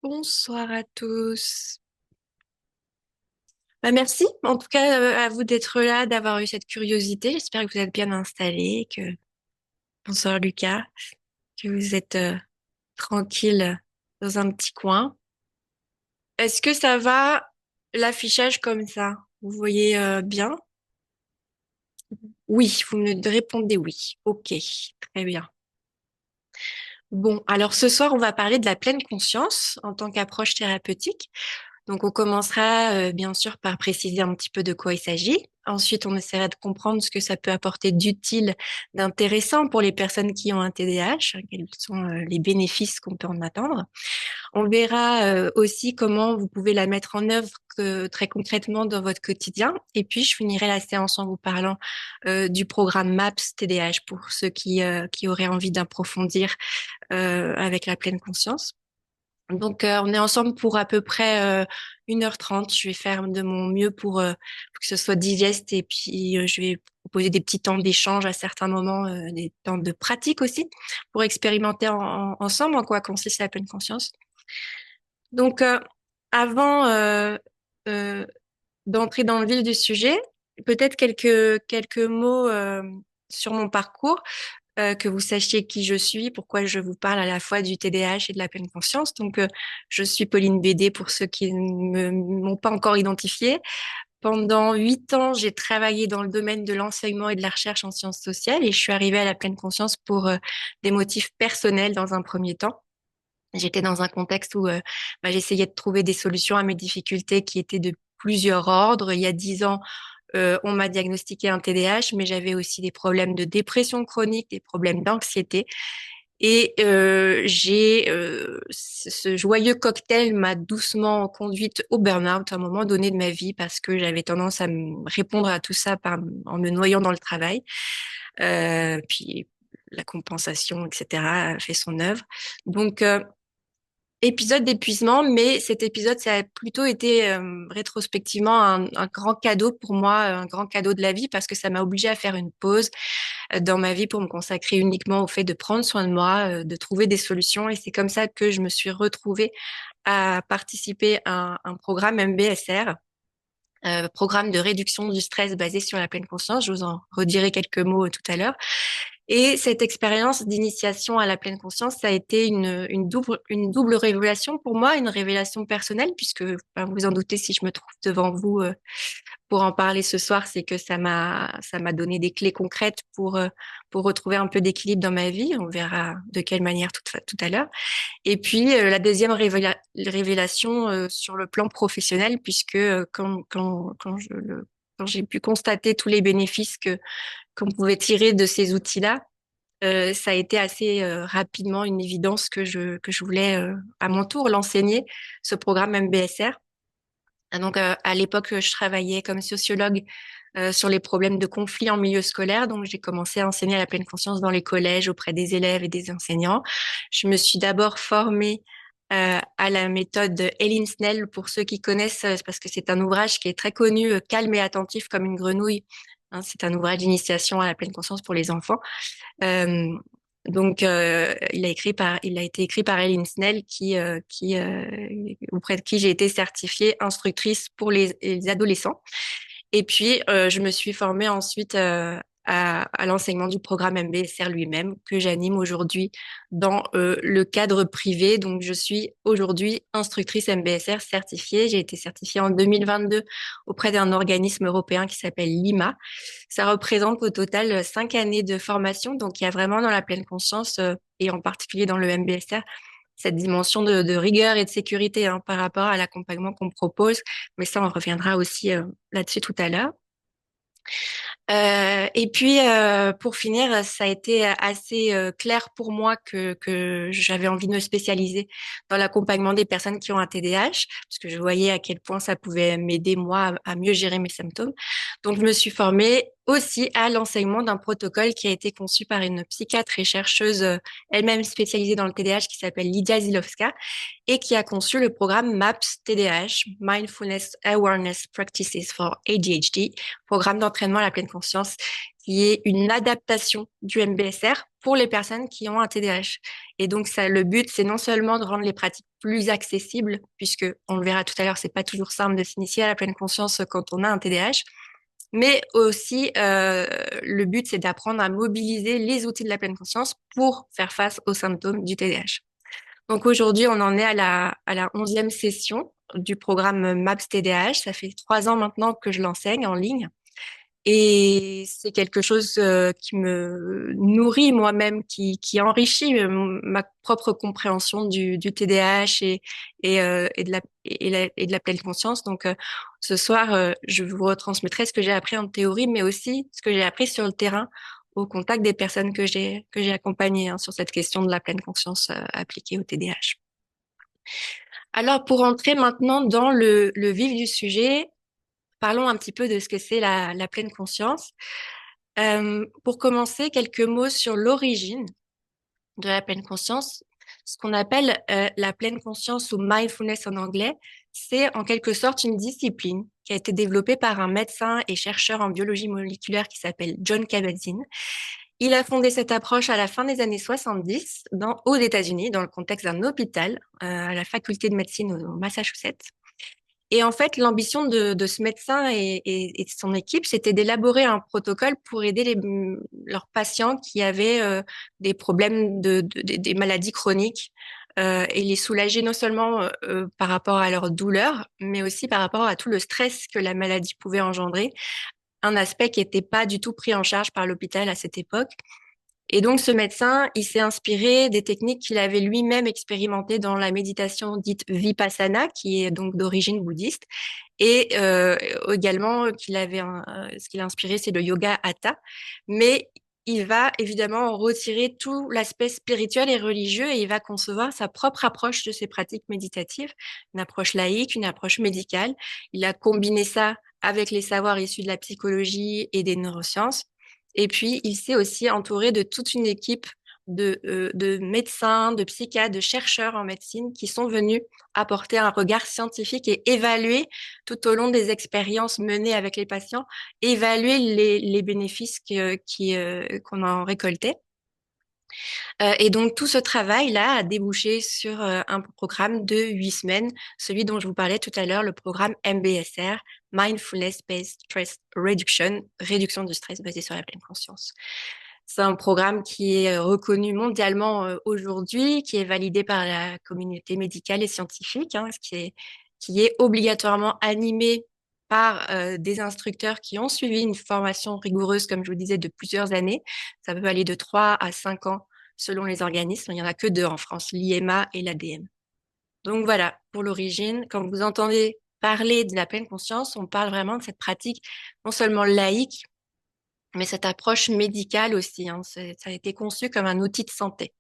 Bonsoir à tous. Merci en tout cas à vous d'être là, d'avoir eu cette curiosité. J'espère que vous êtes bien installés, bonsoir Lucas, que vous êtes tranquille dans un petit coin. Est-ce que ça va l'affichage comme ça? Vous voyez bien? Oui, vous me répondez oui. Ok, très bien. Bon, alors ce soir, on va parler de la pleine conscience en tant qu'approche thérapeutique. Donc, on commencera bien sûr par préciser un petit peu de quoi il s'agit. Ensuite, on essaiera de comprendre ce que ça peut apporter d'utile, d'intéressant pour les personnes qui ont un TDAH, quels sont les bénéfices qu'on peut en attendre. On verra aussi comment vous pouvez la mettre en œuvre très concrètement dans votre quotidien. Et puis, je finirai la séance en vous parlant du programme MAPS TDAH pour ceux qui auraient envie d'approfondir avec la pleine conscience. Donc, on est ensemble pour à peu près 1h30. Je vais faire de mon mieux pour que ce soit digeste et puis je vais proposer des petits temps d'échange à certains moments, des temps de pratique aussi pour expérimenter ensemble en quoi consiste la pleine conscience. Donc, avant euh, d'entrer dans le vif du sujet, peut-être quelques mots sur mon parcours que vous sachiez qui je suis, pourquoi je vous parle à la fois du TDAH et de la pleine conscience. Donc, je suis Pauline Bédé pour ceux qui ne m'ont pas encore identifiée. Pendant 8 ans, j'ai travaillé dans le domaine de l'enseignement et de la recherche en sciences sociales et je suis arrivée à la pleine conscience pour des motifs personnels dans un premier temps. J'étais dans un contexte où j'essayais de trouver des solutions à mes difficultés qui étaient de plusieurs ordres. Il y a 10 ans, on m'a diagnostiqué un TDAH, mais j'avais aussi des problèmes de dépression chronique, des problèmes d'anxiété. Et ce joyeux cocktail m'a doucement conduite au burn-out à un moment donné de ma vie parce que j'avais tendance à me répondre à tout ça en me noyant dans le travail. Puis la compensation, etc., a fait son œuvre. Donc, épisode d'épuisement, mais cet épisode, ça a plutôt été rétrospectivement un grand cadeau pour moi, un grand cadeau de la vie parce que ça m'a obligée à faire une pause dans ma vie pour me consacrer uniquement au fait de prendre soin de moi, de trouver des solutions. Et c'est comme ça que je me suis retrouvée à participer à un programme MBSR. Programme de réduction du stress basé sur la pleine conscience. Je vous en redirai quelques mots tout à l'heure. Et cette expérience d'initiation à la pleine conscience, ça a été une double révélation pour moi, une révélation personnelle, puisque vous vous en doutez, si je me trouve devant vous pour en parler ce soir, c'est que ça m'a donné des clés concrètes pour retrouver un peu d'équilibre dans ma vie. On verra de quelle manière tout à l'heure. Et puis la deuxième révélation sur le plan professionnel, puisque quand j'ai pu constater tous les bénéfices que qu'on pouvait tirer de ces outils-là, ça a été assez rapidement une évidence que je voulais à mon tour l'enseigner, ce programme MBSR. Ah, donc, à l'époque, je travaillais comme sociologue sur les problèmes de conflit en milieu scolaire. Donc, j'ai commencé à enseigner à la pleine conscience dans les collèges auprès des élèves et des enseignants. Je me suis d'abord formée à la méthode Eileen Snell, pour ceux qui connaissent, parce que c'est un ouvrage qui est très connu, calme et attentif comme une grenouille. Hein, c'est un ouvrage d'initiation à la pleine conscience pour les enfants. Euh, donc, il a été écrit par Eileen Snell, auprès de qui j'ai été certifiée instructrice pour les adolescents. Et puis, je me suis formée ensuite à l'enseignement du programme MBSR lui-même, que j'anime aujourd'hui dans le cadre privé. Donc, je suis aujourd'hui instructrice MBSR certifiée. J'ai été certifiée en 2022 auprès d'un organisme européen qui s'appelle LIMA. Ça représente au total 5 années de formation. Donc, il y a vraiment dans la pleine conscience, et en particulier dans le MBSR, cette dimension de rigueur et de sécurité par rapport à l'accompagnement qu'on propose. Mais ça, on reviendra aussi là-dessus tout à l'heure. Et puis, pour finir, ça a été assez clair pour moi que j'avais envie de me spécialiser dans l'accompagnement des personnes qui ont un TDAH, parce que je voyais à quel point ça pouvait m'aider, moi, à mieux gérer mes symptômes. Donc, je me suis formée aussi à l'enseignement d'un protocole qui a été conçu par une psychiatre et chercheuse elle-même spécialisée dans le TDAH qui s'appelle Lydia Zilowska et qui a conçu le programme MAPS TDAH, Mindfulness Awareness Practices for ADHD, programme d'entraînement à la pleine conscience, qui est une adaptation du MBSR pour les personnes qui ont un TDAH. Et donc, ça, le but, c'est non seulement de rendre les pratiques plus accessibles, puisque on le verra tout à l'heure, c'est pas toujours simple de s'initier à la pleine conscience quand on a un TDAH, mais aussi, le but, c'est d'apprendre à mobiliser les outils de la pleine conscience pour faire face aux symptômes du TDAH. Donc aujourd'hui, on en est à la 11e session du programme MAPS TDAH. Ça fait 3 ans maintenant que je l'enseigne en ligne. Et c'est quelque chose qui me nourrit moi-même, qui enrichit ma propre compréhension du TDAH et de la pleine conscience. Donc ce soir, je vous retransmettrai ce que j'ai appris en théorie, mais aussi ce que j'ai appris sur le terrain au contact des personnes que j'ai accompagnées hein, sur cette question de la pleine conscience appliquée au TDAH. Alors pour entrer maintenant dans le vif du sujet, parlons un petit peu de ce que c'est la pleine conscience. Pour commencer, quelques mots sur l'origine de la pleine conscience. Ce qu'on appelle la pleine conscience ou mindfulness en anglais, c'est en quelque sorte une discipline qui a été développée par un médecin et chercheur en biologie moléculaire qui s'appelle John Kabat-Zinn. Il a fondé cette approche à la fin des années 70 aux États-Unis, dans le contexte d'un hôpital à la faculté de médecine au Massachusetts. Et en fait, l'ambition de ce médecin et de son équipe, c'était d'élaborer un protocole pour aider leurs patients qui avaient des problèmes des maladies chroniques et les soulager non seulement par rapport à leur douleur, mais aussi par rapport à tout le stress que la maladie pouvait engendrer, un aspect qui n'était pas du tout pris en charge par l'hôpital à cette époque. Et donc, ce médecin, il s'est inspiré des techniques qu'il avait lui-même expérimentées dans la méditation dite Vipassana, qui est donc d'origine bouddhiste, et également ce qu'il a inspiré, c'est le yoga Hatha. Mais il va évidemment en retirer tout l'aspect spirituel et religieux et il va concevoir sa propre approche de ces pratiques méditatives, une approche laïque, une approche médicale. Il a combiné ça avec les savoirs issus de la psychologie et des neurosciences. Et puis, il s'est aussi entouré de toute une équipe de médecins, de psychiatres, de chercheurs en médecine qui sont venus apporter un regard scientifique et évaluer tout au long des expériences menées avec les patients, évaluer les bénéfices qu'on en récoltait. Et donc, tout ce travail-là a débouché sur un programme de 8 semaines, celui dont je vous parlais tout à l'heure, le programme MBSR, Mindfulness Based Stress Reduction, réduction du stress basé sur la pleine conscience. C'est un programme qui est reconnu mondialement aujourd'hui, qui est validé par la communauté médicale et scientifique, hein, qui est obligatoirement animé par des instructeurs qui ont suivi une formation rigoureuse, comme je vous disais, de plusieurs années. Ça peut aller de 3 à 5 ans selon les organismes. Il n'y en a que 2 en France, l'IMA et l'ADM. Donc voilà, pour l'origine, quand vous entendez parler de la pleine conscience, on parle vraiment de cette pratique non seulement laïque, mais cette approche médicale aussi. Hein. Ça a été conçu comme un outil de santé.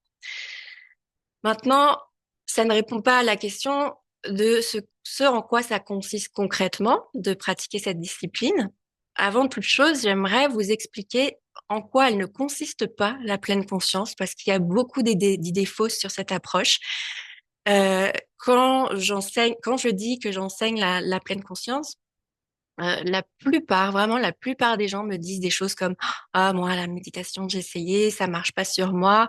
Maintenant, ça ne répond pas à la question de ce en quoi ça consiste concrètement de pratiquer cette discipline. Avant toute chose, j'aimerais vous expliquer en quoi elle ne consiste pas, la pleine conscience, parce qu'il y a beaucoup d'idées fausses sur cette approche. Quand je dis que j'enseigne la pleine conscience, vraiment la plupart des gens me disent des choses comme ah moi la méditation j'ai essayé, ça marche pas sur moi.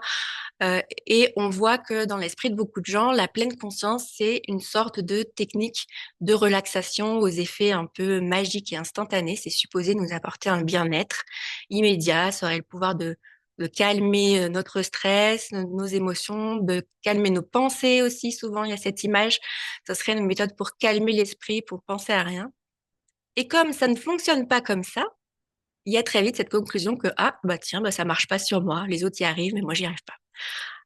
Et on voit que dans l'esprit de beaucoup de gens, la pleine conscience c'est une sorte de technique de relaxation aux effets un peu magiques et instantanés. C'est supposé nous apporter un bien-être immédiat, ça aurait le pouvoir de calmer notre stress, nos émotions, de calmer nos pensées aussi. Souvent, il y a cette image. Ça serait une méthode pour calmer l'esprit, pour penser à rien. Et comme ça ne fonctionne pas comme ça, il y a très vite cette conclusion que, ah, bah tiens, bah ça marche pas sur moi. Les autres y arrivent, mais moi, j'y arrive pas.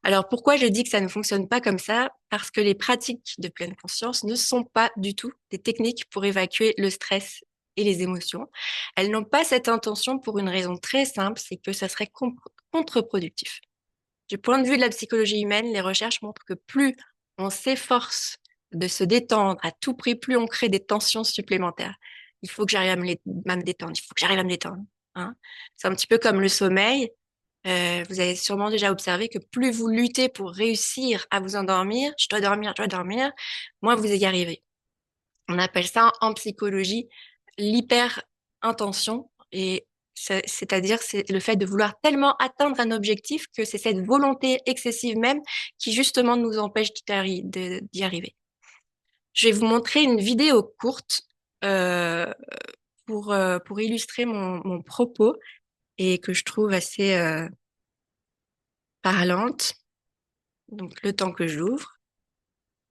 Alors, pourquoi je dis que ça ne fonctionne pas comme ça? Parce que les pratiques de pleine conscience ne sont pas du tout des techniques pour évacuer le stress et les émotions. Elles n'ont pas cette intention pour une raison très simple, c'est que ça serait contre-productif. Du point de vue de la psychologie humaine, les recherches montrent que plus on s'efforce de se détendre à tout prix, plus on crée des tensions supplémentaires. Il faut que j'arrive à me détendre, il faut que j'arrive à me détendre. Hein. C'est un petit peu comme le sommeil. Vous avez sûrement déjà observé que plus vous luttez pour réussir à vous endormir, je dois dormir, moins vous y arrivez. On appelle ça en psychologie l'hyper-intention et C'est-à-dire, c'est le fait de vouloir tellement atteindre un objectif que c'est cette volonté excessive même qui justement nous empêche d'y arriver. Je vais vous montrer une vidéo courte euh, pour illustrer mon propos et que je trouve assez parlante. Donc, le temps que j'ouvre.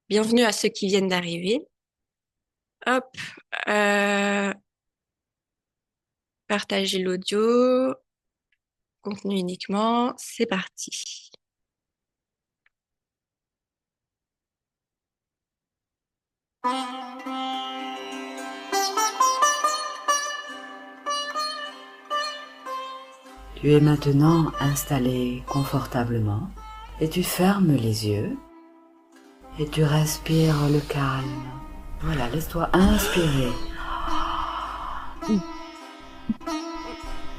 Bienvenue à ceux qui viennent d'arriver. Hop, euh, partager l'audio, contenu uniquement, c'est parti. Tu es maintenant installé confortablement et tu fermes les yeux et tu respires le calme. Voilà, laisse-toi inspirer.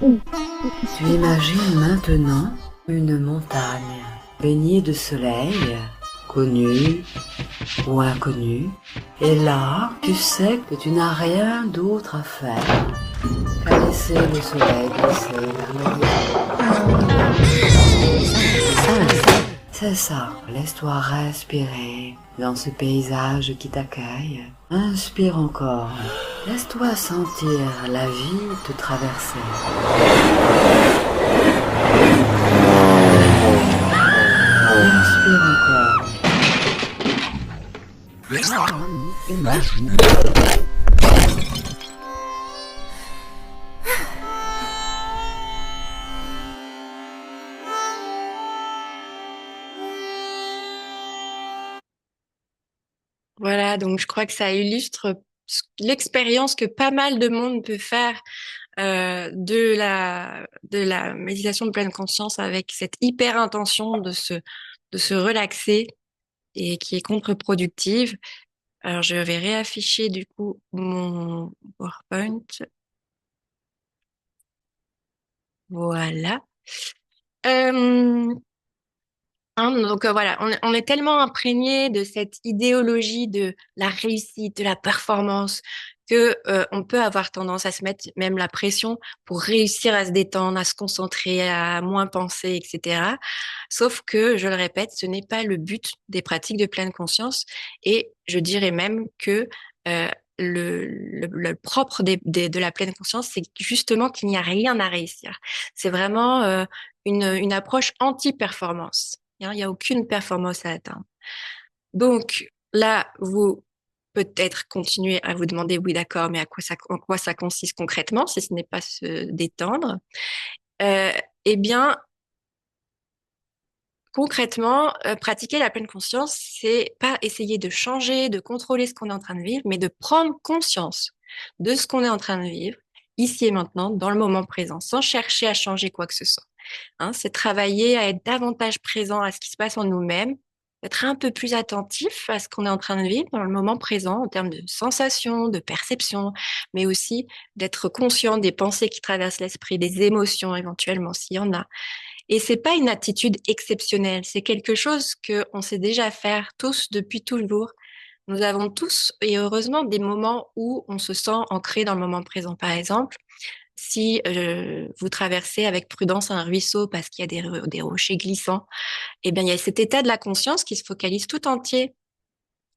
Tu imagines maintenant une montagne baignée de soleil, connue ou inconnue. Et là, tu sais que tu n'as rien d'autre à faire qu'à laisser le soleil glisser vers l'horizon. C'est ça, laisse-toi respirer dans ce paysage qui t'accueille. Inspire encore, laisse-toi sentir la vie te traverser. Inspire encore. Voilà, donc je crois que ça illustre l'expérience que pas mal de monde peut faire de la méditation de pleine conscience avec cette hyper intention de se relaxer et qui est contre-productive. Alors, je vais réafficher du coup mon PowerPoint. Voilà. Euh, donc voilà, on est tellement imprégné de cette idéologie de la réussite, de la performance, que on peut avoir tendance à se mettre même la pression pour réussir à se détendre, à se concentrer, à moins penser, etc. Sauf que, je le répète, ce n'est pas le but des pratiques de pleine conscience. Et je dirais même que euh, le propre de la pleine conscience, c'est justement qu'il n'y a rien à réussir. C'est vraiment une approche anti-performance. Il n'y a aucune performance à atteindre. Donc là, vous peut-être continuez à vous demander, oui, d'accord, mais en quoi ça consiste concrètement, si ce n'est pas se détendre. Euh, eh bien, concrètement, pratiquer la pleine conscience, c'est pas essayer de changer, de contrôler ce qu'on est en train de vivre, mais de prendre conscience de ce qu'on est en train de vivre, ici et maintenant, dans le moment présent, sans chercher à changer quoi que ce soit. Hein, c'est travailler à être davantage présent à ce qui se passe en nous-mêmes, d'être un peu plus attentif à ce qu'on est en train de vivre dans le moment présent en termes de sensations, de perceptions, mais aussi d'être conscient des pensées qui traversent l'esprit, des émotions éventuellement s'il y en a. Et c'est pas une attitude exceptionnelle, c'est quelque chose que on sait déjà faire tous depuis toujours. Nous avons tous, et heureusement, des moments où on se sent ancré dans le moment présent. Par exemple, si vous traversez avec prudence un ruisseau parce qu'il y a des rochers glissants, eh bien, il y a cet état de la conscience qui se focalise tout entier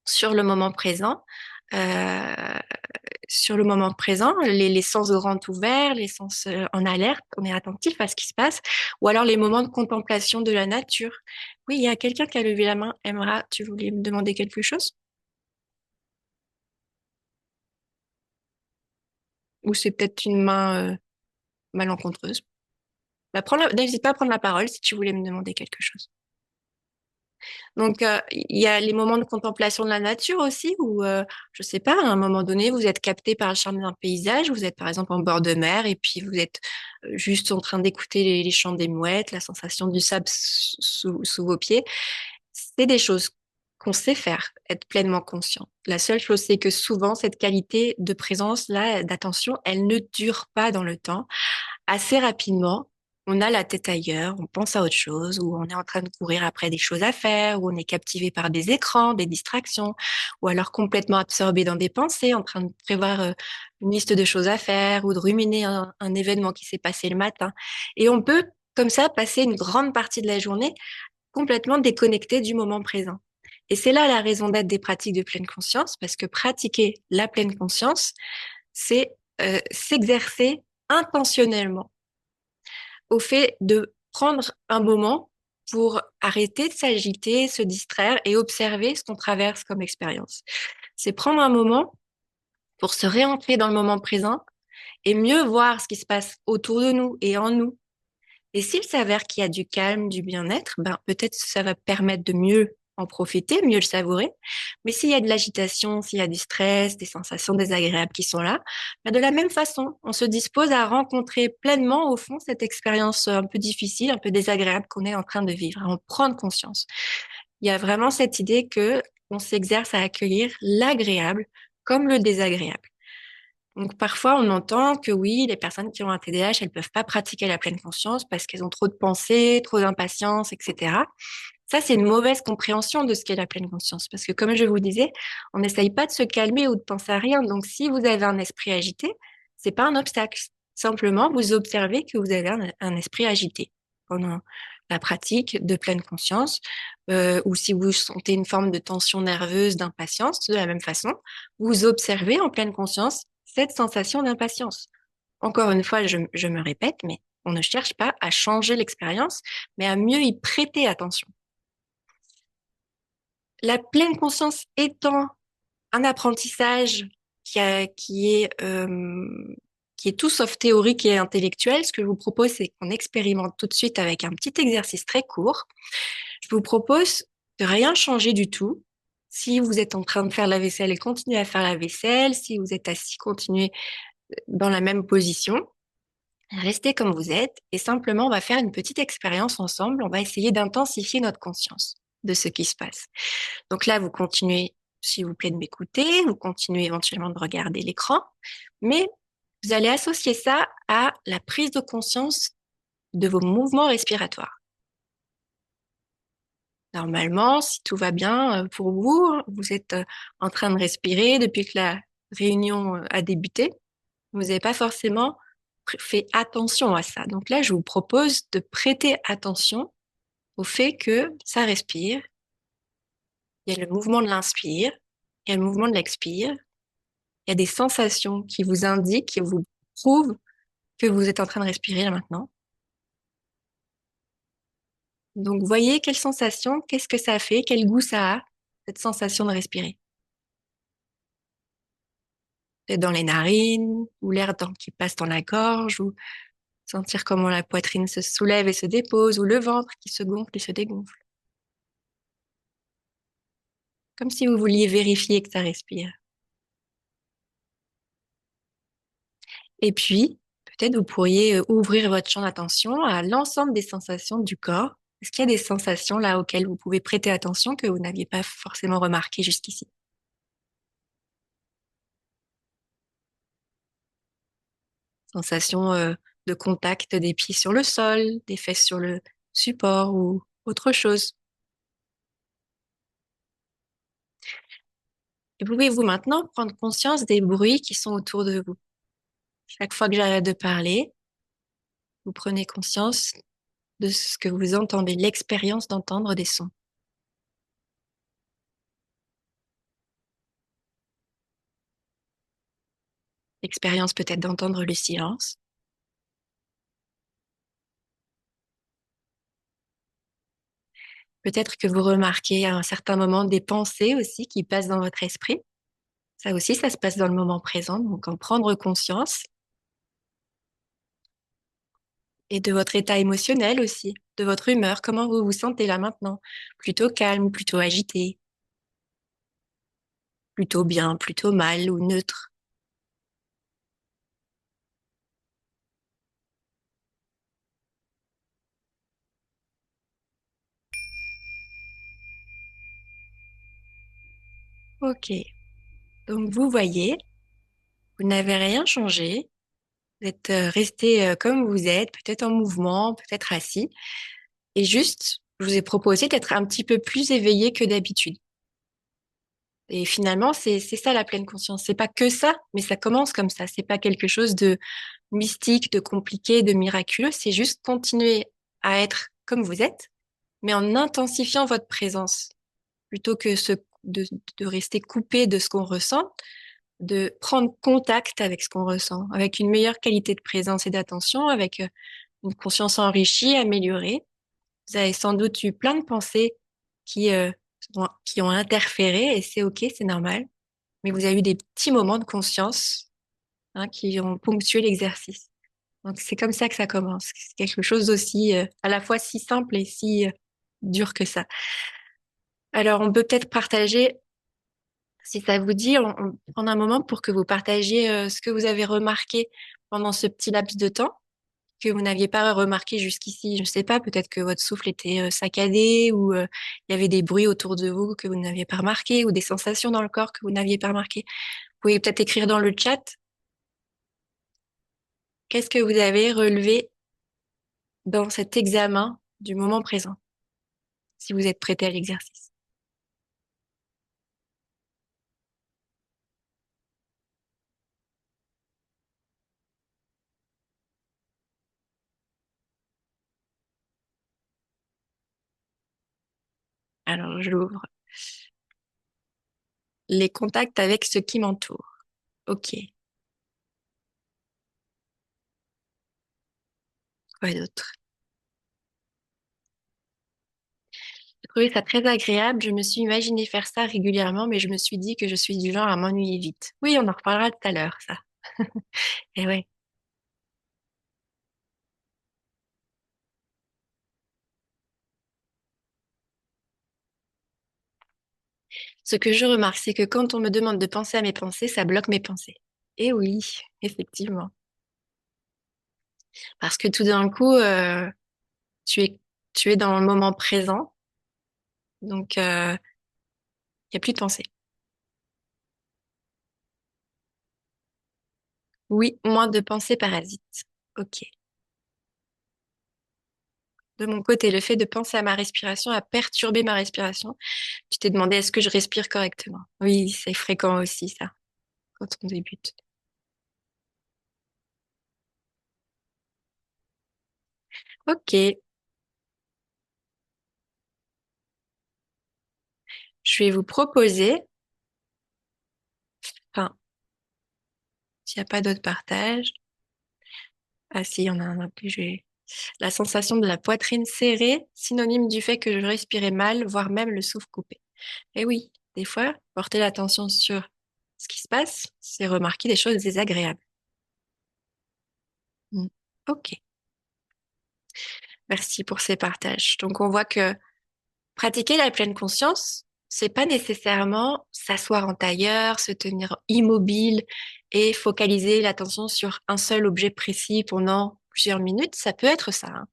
sur le moment présent. Euh, Sur le moment présent, les sens grands ouverts, les sens en alerte, on est attentif à ce qui se passe, ou alors les moments de contemplation de la nature. Oui, il y a quelqu'un qui a levé la main. Emra, tu voulais me demander quelque chose? Ou c'est peut-être une main malencontreuse? Bah, n'hésite pas à prendre la parole si tu voulais me demander quelque chose. Donc, il y a les moments de contemplation de la nature aussi, où, je sais pas, à un moment donné, vous êtes capté par le charme d'un paysage, vous êtes par exemple en bord de mer, et puis vous êtes juste en train d'écouter les chants des mouettes, la sensation du sable sous vos pieds. C'est des choses qu'on sait faire, être pleinement conscient. La seule chose, c'est que souvent, cette qualité de présence, là, d'attention, elle ne dure pas dans le temps. Assez rapidement, on a la tête ailleurs, on pense à autre chose, ou on est en train de courir après des choses à faire, ou on est captivé par des écrans, des distractions, ou alors complètement absorbé dans des pensées, en train de prévoir une liste de choses à faire, ou de ruminer un événement qui s'est passé le matin. Et on peut, comme ça, passer une grande partie de la journée complètement déconnecté du moment présent. Et c'est là la raison d'être des pratiques de pleine conscience, parce que pratiquer la pleine conscience, c'est s'exercer intentionnellement au fait de prendre un moment pour arrêter de s'agiter, se distraire et observer ce qu'on traverse comme expérience. C'est prendre un moment pour se réancrer dans le moment présent et mieux voir ce qui se passe autour de nous et en nous. Et s'il s'avère qu'il y a du calme, du bien-être, ben peut-être que ça va permettre de mieux en profiter, mieux le savourer. Mais s'il y a de l'agitation, s'il y a du stress, des sensations désagréables qui sont là, ben de la même façon, on se dispose à rencontrer pleinement, au fond, cette expérience un peu difficile, un peu désagréable qu'on est en train de vivre, à en prendre conscience. Il y a vraiment cette idée que on s'exerce à accueillir l'agréable comme le désagréable. Donc parfois, on entend que oui, les personnes qui ont un TDAH, elles peuvent pas pratiquer la pleine conscience parce qu'elles ont trop de pensées, trop d'impatience, etc. Ça, c'est une mauvaise compréhension de ce qu'est la pleine conscience. Parce que comme je vous disais, on n'essaye pas de se calmer ou de penser à rien. Donc si vous avez un esprit agité, c'est pas un obstacle. Simplement, vous observez que vous avez un esprit agité pendant la pratique de pleine conscience, ou si vous sentez une forme de tension nerveuse, d'impatience, de la même façon, vous observez en pleine conscience cette sensation d'impatience. Encore une fois, je me répète, mais on ne cherche pas à changer l'expérience, mais à mieux y prêter attention. La pleine conscience étant un apprentissage qui est tout sauf théorique et intellectuel, ce que je vous propose, c'est qu'on expérimente tout de suite avec un petit exercice très court. Je vous propose de rien changer du tout. Si vous êtes en train de faire la vaisselle, continuez à faire la vaisselle. Si vous êtes assis, continuez dans la même position. Restez comme vous êtes et simplement, on va faire une petite expérience ensemble. On va essayer d'intensifier notre conscience de ce qui se passe. Donc là, vous continuez, s'il vous plaît, de m'écouter. Vous continuez éventuellement de regarder l'écran, mais vous allez associer ça à la prise de conscience de vos mouvements respiratoires. Normalement, si tout va bien pour vous, vous êtes en train de respirer depuis que la réunion a débuté. Vous n'avez pas forcément fait attention à ça. Donc là, je vous propose de prêter attention au fait que ça respire. Il y a le mouvement de l'inspire, il y a le mouvement de l'expire. Il y a des sensations qui vous indiquent, qui vous prouvent que vous êtes en train de respirer là maintenant. Donc, voyez quelle sensation, qu'est-ce que ça fait, quel goût ça a, cette sensation de respirer. Peut-être dans les narines, ou qui passe dans la gorge, ou sentir comment la poitrine se soulève et se dépose, ou le ventre qui se gonfle et se dégonfle. Comme si vous vouliez vérifier que ça respire. Et puis, peut-être vous pourriez ouvrir votre champ d'attention à l'ensemble des sensations du corps. Est-ce qu'il y a des sensations là auxquelles vous pouvez prêter attention que vous n'aviez pas forcément remarquées jusqu'ici? Sensations de contact des pieds sur le sol, des fesses sur le support ou autre chose. Et pouvez-vous maintenant prendre conscience des bruits qui sont autour de vous? Chaque fois que j'arrête de parler, vous prenez conscience de ce que vous entendez, l'expérience d'entendre des sons. L'expérience peut-être d'entendre le silence. Peut-être que vous remarquez à un certain moment des pensées aussi qui passent dans votre esprit. Ça aussi, ça se passe dans le moment présent, donc en prendre conscience. Et de votre état émotionnel aussi, de votre humeur, comment vous vous sentez là maintenant? Plutôt calme, plutôt agité, plutôt bien, plutôt mal ou neutre. Ok, donc vous voyez, vous n'avez rien changé, Vous êtes resté comme vous êtes, peut-être en mouvement, peut-être assis. Et juste, je vous ai proposé d'être un petit peu plus éveillé que d'habitude. Et finalement, c'est ça la pleine conscience. C'est pas que ça, mais ça commence comme ça. C'est pas quelque chose de mystique, de compliqué, de miraculeux. C'est juste continuer à être comme vous êtes, mais en intensifiant votre présence, plutôt que de rester coupé de ce qu'on ressent, de prendre contact avec ce qu'on ressent, avec une meilleure qualité de présence et d'attention, avec une conscience enrichie, améliorée. Vous avez sans doute eu plein de pensées qui, qui ont interféré et c'est OK, c'est normal. Mais vous avez eu des petits moments de conscience, hein, qui ont ponctué l'exercice. Donc c'est comme ça que ça commence. C'est quelque chose d'aussi à la fois si simple et si dur que ça. Alors on peut peut-être partager, si ça vous dit, on prend un moment pour que vous partagiez ce que vous avez remarqué pendant ce petit laps de temps que vous n'aviez pas remarqué jusqu'ici. Je ne sais pas, peut-être que votre souffle était saccadé ou il y avait des bruits autour de vous que vous n'aviez pas remarqué ou des sensations dans le corps que vous n'aviez pas remarqué. Vous pouvez peut-être écrire dans le chat qu'est-ce que vous avez relevé dans cet examen du moment présent, si vous êtes prêté à l'exercice. Alors, je l'ouvre. Les contacts avec ce qui m'entoure. Ok. Quoi d'autre? J'ai trouvé ça très agréable. Je me suis imaginé faire ça régulièrement, mais je me suis dit que je suis du genre à m'ennuyer vite. Oui, on en reparlera tout à l'heure, ça. Et ouais. Ce que je remarque, c'est que quand on me demande de penser à mes pensées, ça bloque mes pensées. Et oui, effectivement. Parce que tout d'un coup, tu es, tu es dans le moment présent, donc il n'y a plus de pensée. Oui, moins de pensées parasites. Ok. De mon côté, le fait de penser à ma respiration a perturbé ma respiration. Tu t'es demandé est-ce que je respire correctement? Oui, c'est fréquent aussi, ça, quand on débute. Ok, je vais vous proposer, enfin, s'il n'y a pas d'autre partage. Ah si, il y en a un que j'ai. La sensation de la poitrine serrée, synonyme du fait que je respirais mal, voire même le souffle coupé. Et oui, des fois, porter l'attention sur ce qui se passe, c'est remarquer des choses désagréables. Hmm. Ok, merci pour ces partages. Donc on voit que pratiquer la pleine conscience, c'est pas nécessairement s'asseoir en tailleur, se tenir immobile et focaliser l'attention sur un seul objet précis pendant plusieurs minutes. Ça peut être ça, hein.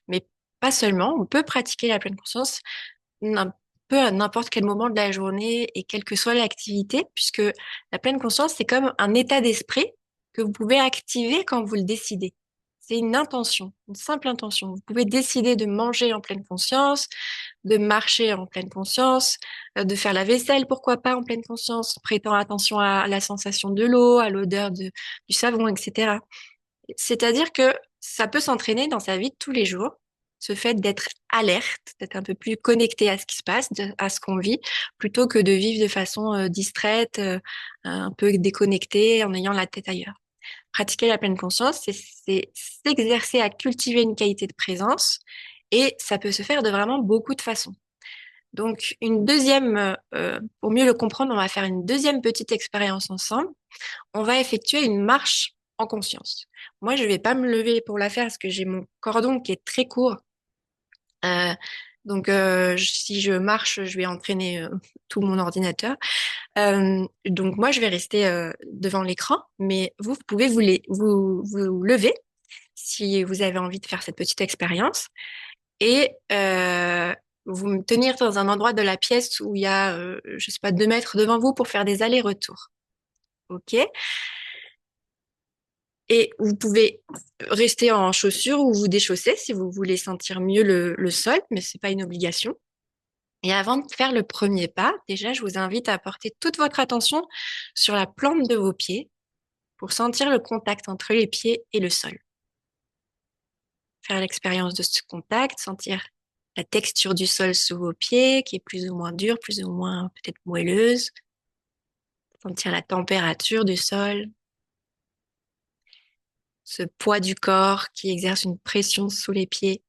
Mais pas seulement. On peut pratiquer la pleine conscience un peu à n'importe quel moment de la journée et quelle que soit l'activité, puisque la pleine conscience, c'est comme un état d'esprit que vous pouvez activer quand vous le décidez. C'est une intention, une simple intention. Vous pouvez décider de manger en pleine conscience, de marcher en pleine conscience, de faire la vaisselle, pourquoi pas en pleine conscience, prêtant attention à la sensation de l'eau, à l'odeur du savon, etc. C'est-à-dire que ça peut s'entraîner dans sa vie de tous les jours, ce fait d'être alerte, d'être un peu plus connecté à ce qui se passe, à ce qu'on vit, plutôt que de vivre de façon distraite, un peu déconnectée, en ayant la tête ailleurs. Pratiquer la pleine conscience, c'est s'exercer à cultiver une qualité de présence, et ça peut se faire de vraiment beaucoup de façons. Donc, pour mieux le comprendre, on va faire une deuxième petite expérience ensemble. On va effectuer une marche en conscience. Moi, je vais pas me lever pour la faire parce que j'ai mon cordon qui est très court. Euh, donc, si je marche, je vais entraîner tout mon ordinateur. Donc, moi, je vais rester devant l'écran, mais vous pouvez vous lever si vous avez envie de faire cette petite expérience et vous me tenir dans un endroit de la pièce où il y a, je sais pas, 2 mètres devant vous pour faire des allers-retours. OK? Et vous pouvez rester en chaussures ou vous déchausser si vous voulez sentir mieux le sol, mais c'est pas une obligation. Et avant de faire le premier pas, déjà, je vous invite à porter toute votre attention sur la plante de vos pieds pour sentir le contact entre les pieds et le sol. Faire l'expérience de ce contact, sentir la texture du sol sous vos pieds, qui est plus ou moins dure, plus ou moins peut-être moelleuse. Sentir la température du sol, ce poids du corps qui exerce une pression sous les pieds.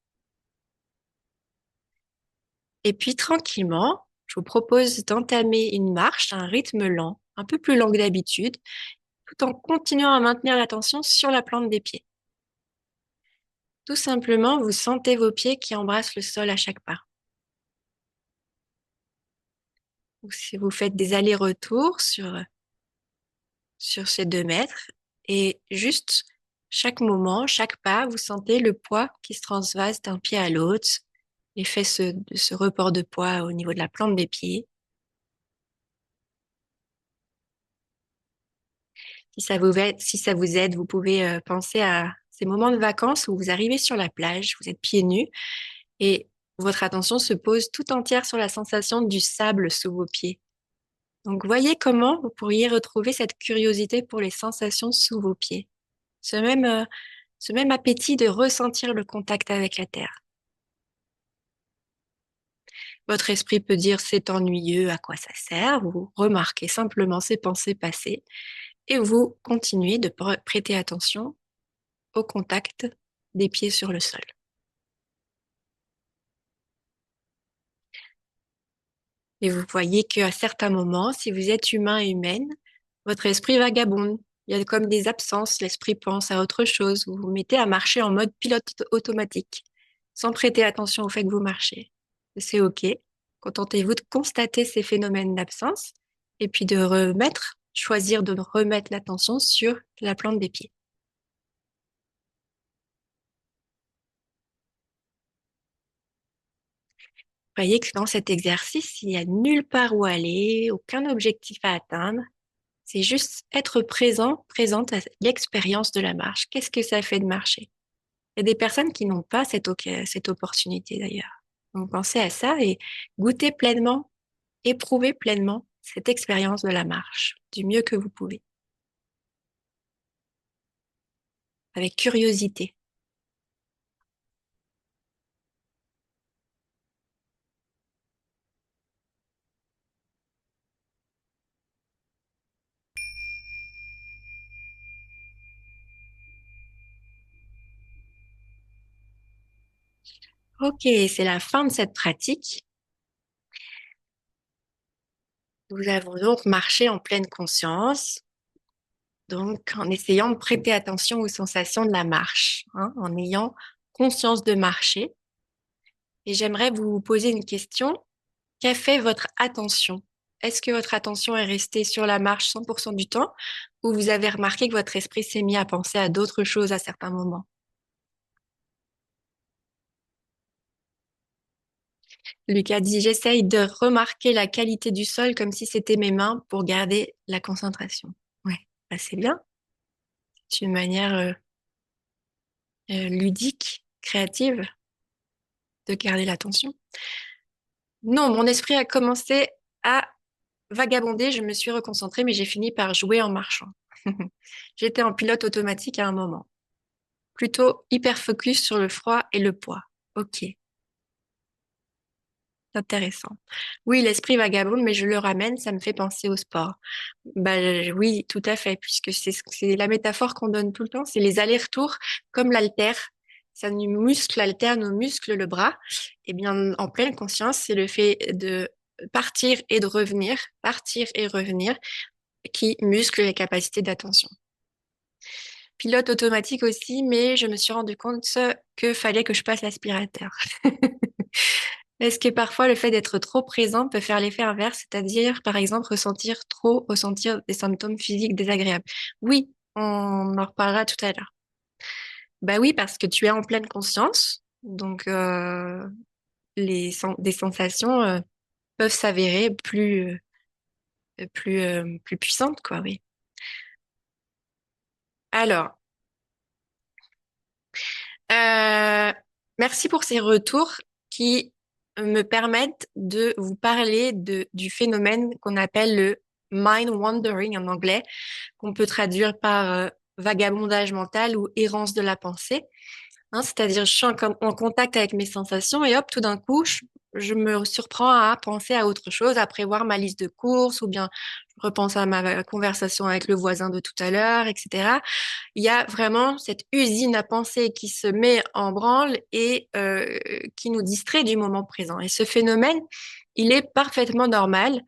Et puis tranquillement, je vous propose d'entamer une marche à un rythme lent, un peu plus lent que d'habitude, tout en continuant à maintenir l'attention sur la plante des pieds. Tout simplement, vous sentez vos pieds qui embrassent le sol à chaque pas. Ou si vous faites des allers-retours sur ces 2 mètres et juste chaque moment, chaque pas, vous sentez le poids qui se transvase d'un pied à l'autre, l'effet de ce report de poids au niveau de la plante des pieds. Si ça vous aide, vous pouvez penser à ces moments de vacances où vous arrivez sur la plage, vous êtes pieds nus et votre attention se pose tout entière sur la sensation du sable sous vos pieds. Donc, voyez comment vous pourriez retrouver cette curiosité pour les sensations sous vos pieds. Ce même, euh, ce même appétit de ressentir le contact avec la terre. Votre esprit peut dire c'est ennuyeux, à quoi ça sert? Vous remarquez simplement ces pensées passées et vous continuez de prêter attention au contact des pieds sur le sol. Et vous voyez qu'à certains moments, si vous êtes humain et humaine, votre esprit vagabonde. Il y a comme des absences, l'esprit pense à autre chose. Vous vous mettez à marcher en mode pilote automatique, sans prêter attention au fait que vous marchez. C'est OK. Contentez-vous de constater ces phénomènes d'absence et puis choisir de remettre l'attention sur la plante des pieds. Vous voyez que dans cet exercice, il n'y a nulle part où aller, aucun objectif à atteindre. C'est juste être présente à l'expérience de la marche. Qu'est-ce que ça fait de marcher? Il y a des personnes qui n'ont pas cette opportunité d'ailleurs. Donc pensez à ça et goûtez pleinement, éprouvez pleinement cette expérience de la marche du mieux que vous pouvez, avec curiosité. Ok, c'est la fin de cette pratique. Nous avons donc marché en pleine conscience, donc en essayant de prêter attention aux sensations de la marche, hein, en ayant conscience de marcher. Et j'aimerais vous poser une question. Qu'a fait votre attention? Est-ce que votre attention est restée sur la marche 100% du temps ou vous avez remarqué que votre esprit s'est mis à penser à d'autres choses à certains moments? Lucas dit, j'essaye de remarquer la qualité du sol comme si c'était mes mains pour garder la concentration. Ouais, bah, c'est bien. C'est une manière ludique, créative de garder l'attention. Non, mon esprit a commencé à vagabonder, je me suis reconcentrée, mais j'ai fini par jouer en marchant. J'étais en pilote automatique à un moment. Plutôt hyper focus sur le froid et le poids. Ok, intéressant. Oui, l'esprit vagabonde, mais je le ramène, ça me fait penser au sport. Bah, oui, tout à fait, puisque c'est la métaphore qu'on donne tout le temps, c'est les allers-retours comme l'haltère. Ça nous muscle, l'haltère nous muscle le bras. Eh bien, en pleine conscience, c'est le fait de partir et revenir, qui muscle les capacités d'attention. Pilote automatique aussi, mais je me suis rendu compte que fallait que je passe l'aspirateur. Est-ce que parfois le fait d'être trop présent peut faire l'effet inverse, c'est-à-dire par exemple ressentir des symptômes physiques désagréables? Oui, on en reparlera tout à l'heure. Bah oui, parce que tu es en pleine conscience, donc des sensations peuvent s'avérer plus puissantes, quoi, oui. Alors, Euh, Merci pour ces retours qui me permettent de vous parler du phénomène qu'on appelle le mind wandering en anglais, qu'on peut traduire par vagabondage mental ou errance de la pensée. Hein, c'est-à-dire, je suis en contact avec mes sensations et hop, tout d'un coup, je me surprends à penser à autre chose, à prévoir ma liste de courses ou bien je repense à ma conversation avec le voisin de tout à l'heure, etc. Il y a vraiment cette usine à penser qui se met en branle et qui nous distrait du moment présent. Et ce phénomène, il est parfaitement normal.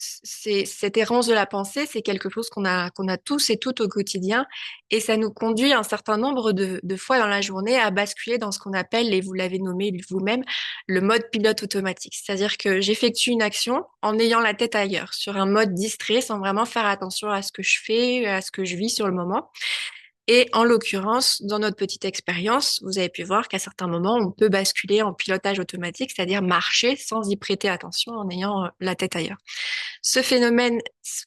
Cette errance de la pensée, c'est quelque chose qu'on a tous et toutes au quotidien, et ça nous conduit un certain nombre de fois dans la journée à basculer dans ce qu'on appelle, et vous l'avez nommé vous-même, le mode pilote automatique. C'est-à-dire que j'effectue une action en ayant la tête ailleurs, sur un mode distrait, sans vraiment faire attention à ce que je fais, à ce que je vis sur le moment. Et en l'occurrence, dans notre petite expérience, vous avez pu voir qu'à certains moments, on peut basculer en pilotage automatique, c'est-à-dire marcher sans y prêter attention en ayant la tête ailleurs. Ce phénomène,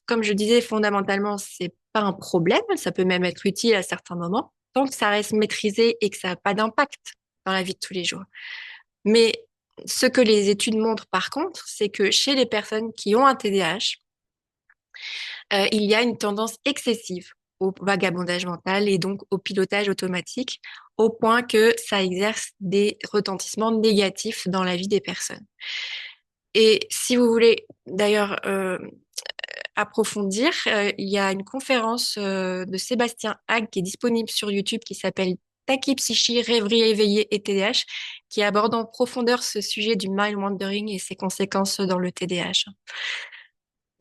comme je disais, fondamentalement, c'est pas un problème. Ça peut même être utile à certains moments, tant que ça reste maîtrisé et que ça n'a pas d'impact dans la vie de tous les jours. Mais ce que les études montrent, par contre, c'est que chez les personnes qui ont un TDAH, il y a une tendance excessive au vagabondage mental et donc au pilotage automatique, au point que ça exerce des retentissements négatifs dans la vie des personnes. Et si vous voulez d'ailleurs approfondir, il y a une conférence de Sébastien Hague qui est disponible sur YouTube qui s'appelle Tachypsychie, rêverie éveillée et TDAH, qui aborde en profondeur ce sujet du mind wandering et ses conséquences dans le TDAH.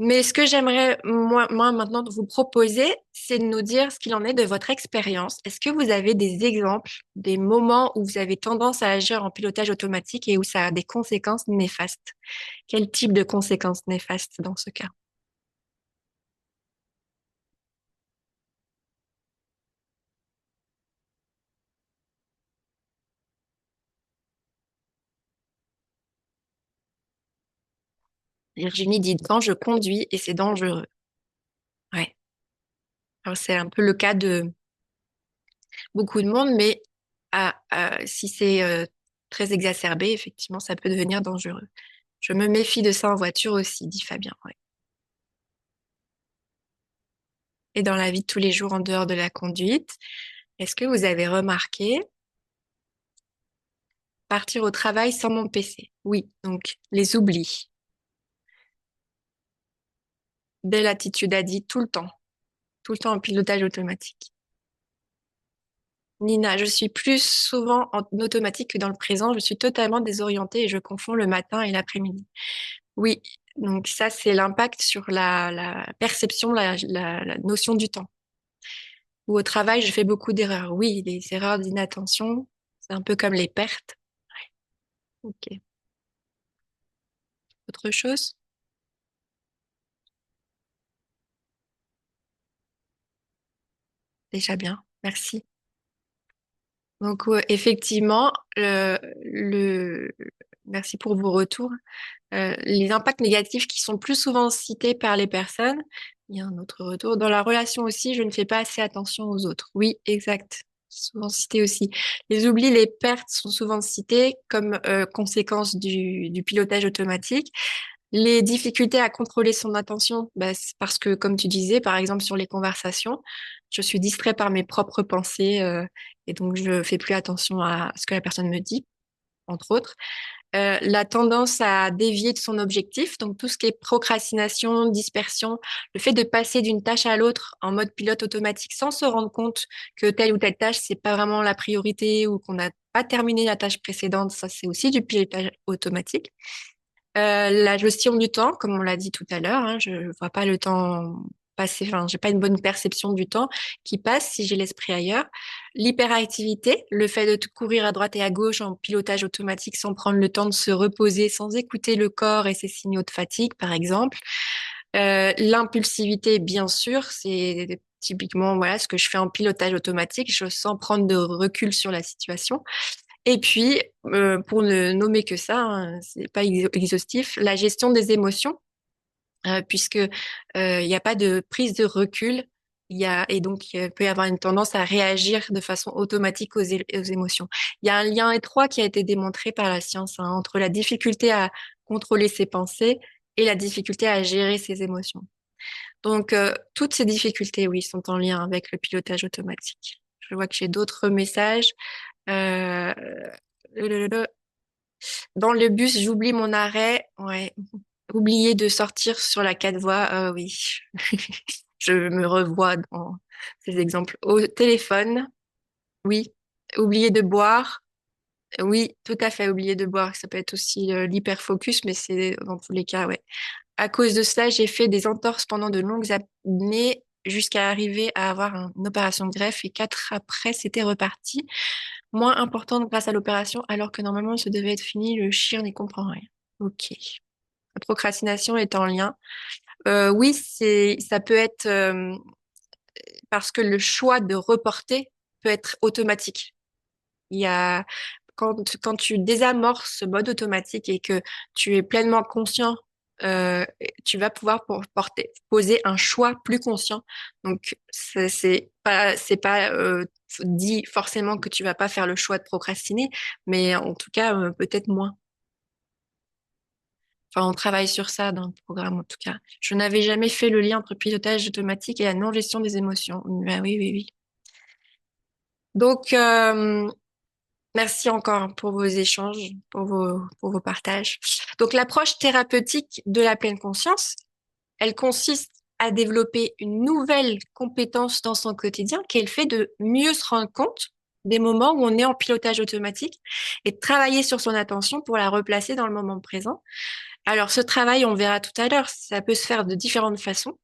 Mais ce que j'aimerais, moi, maintenant vous proposer, c'est de nous dire ce qu'il en est de votre expérience. Est-ce que vous avez des exemples, des moments où vous avez tendance à agir en pilotage automatique et où ça a des conséquences néfastes? Quel type de conséquences néfastes dans ce cas? Virginie dit quand je conduis et c'est dangereux. Ouais. Alors c'est un peu le cas de beaucoup de monde, mais si c'est très exacerbé, effectivement, ça peut devenir dangereux. Je me méfie de ça en voiture aussi, dit Fabien. Ouais. Et dans la vie de tous les jours en dehors de la conduite, est-ce que vous avez remarqué partir au travail sans mon PC? Oui, donc les oublis. Belle attitude a dit tout le temps en pilotage automatique. Nina, je suis plus souvent en automatique que dans le présent. Je suis totalement désorientée et je confonds le matin et l'après-midi. Oui, donc ça, c'est l'impact sur la perception, la notion du temps. Ou au travail, je fais beaucoup d'erreurs. Oui, les erreurs d'inattention, c'est un peu comme les pertes. Ok. Autre chose? Déjà bien. Merci. Donc, effectivement, merci pour vos retours. Les impacts négatifs qui sont plus souvent cités par les personnes, il y a un autre retour. Dans la relation aussi, je ne fais pas assez attention aux autres. Oui, exact. Souvent cité aussi. Les oublis, les pertes sont souvent cités comme conséquence du pilotage automatique. Les difficultés à contrôler son attention, bah, c'est parce que, comme tu disais, par exemple sur les conversations, je suis distrait par mes propres pensées et donc je fais plus attention à ce que la personne me dit, entre autres. La tendance à dévier de son objectif, donc tout ce qui est procrastination, dispersion, le fait de passer d'une tâche à l'autre en mode pilote automatique sans se rendre compte que telle ou telle tâche, c'est pas vraiment la priorité ou qu'on n'a pas terminé la tâche précédente, ça c'est aussi du pilotage automatique. La gestion du temps, comme on l'a dit tout à l'heure, hein, je vois pas le temps passer, enfin, j'ai pas une bonne perception du temps qui passe si j'ai l'esprit ailleurs. L'hyperactivité, le fait de courir à droite et à gauche en pilotage automatique sans prendre le temps de se reposer, sans écouter le corps et ses signaux de fatigue, par exemple. L'impulsivité, bien sûr, c'est typiquement voilà ce que je fais en pilotage automatique, je sens prendre de recul sur la situation. Et puis, pour ne nommer que ça, hein, c'est pas exhaustif, la gestion des émotions, puisque il n'y a pas de prise de recul Et donc, il peut y avoir une tendance à réagir de façon automatique aux émotions. Il y a un lien étroit qui a été démontré par la science, hein, entre la difficulté à contrôler ses pensées et la difficulté à gérer ses émotions. Donc, toutes ces difficultés, oui, sont en lien avec le pilotage automatique. Je vois que j'ai d'autres messages. Euh, le- le- le- Dans le bus, j'oublie mon arrêt. Ouais. Oublier de sortir sur la 4 voies. Oui. Je me revois dans ces exemples. Au téléphone, oui. Oublier de boire. Oui, tout à fait, oublier de boire. Ça peut être aussi l'hyperfocus, mais c'est dans tous les cas, ouais. À cause de cela, j'ai fait des entorses pendant de longues années jusqu'à arriver à avoir une opération de greffe et 4 après, c'était reparti. Moins importante grâce à l'opération, alors que normalement, ça devait être fini. Le chien n'y comprend rien. Ok. La procrastination est en lien. Oui, ça peut être parce que le choix de reporter peut être automatique. Il y a, quand tu désamorces ce mode automatique et que tu es pleinement conscient, tu vas pouvoir poser un choix plus conscient. Donc, c'est pas dit forcément que tu vas pas faire le choix de procrastiner, mais en tout cas, peut-être moins. Enfin, on travaille sur ça dans le programme, en tout cas. Je n'avais jamais fait le lien entre pilotage automatique et la non-gestion des émotions. Ben oui, oui, oui. Donc, merci encore pour vos échanges, pour vos partages. Donc, l'approche thérapeutique de la pleine conscience, elle consiste à développer une nouvelle compétence dans son quotidien qui est le fait de mieux se rendre compte des moments où on est en pilotage automatique et de travailler sur son attention pour la replacer dans le moment présent. Alors, ce travail, on verra tout à l'heure, ça peut se faire de différentes façons.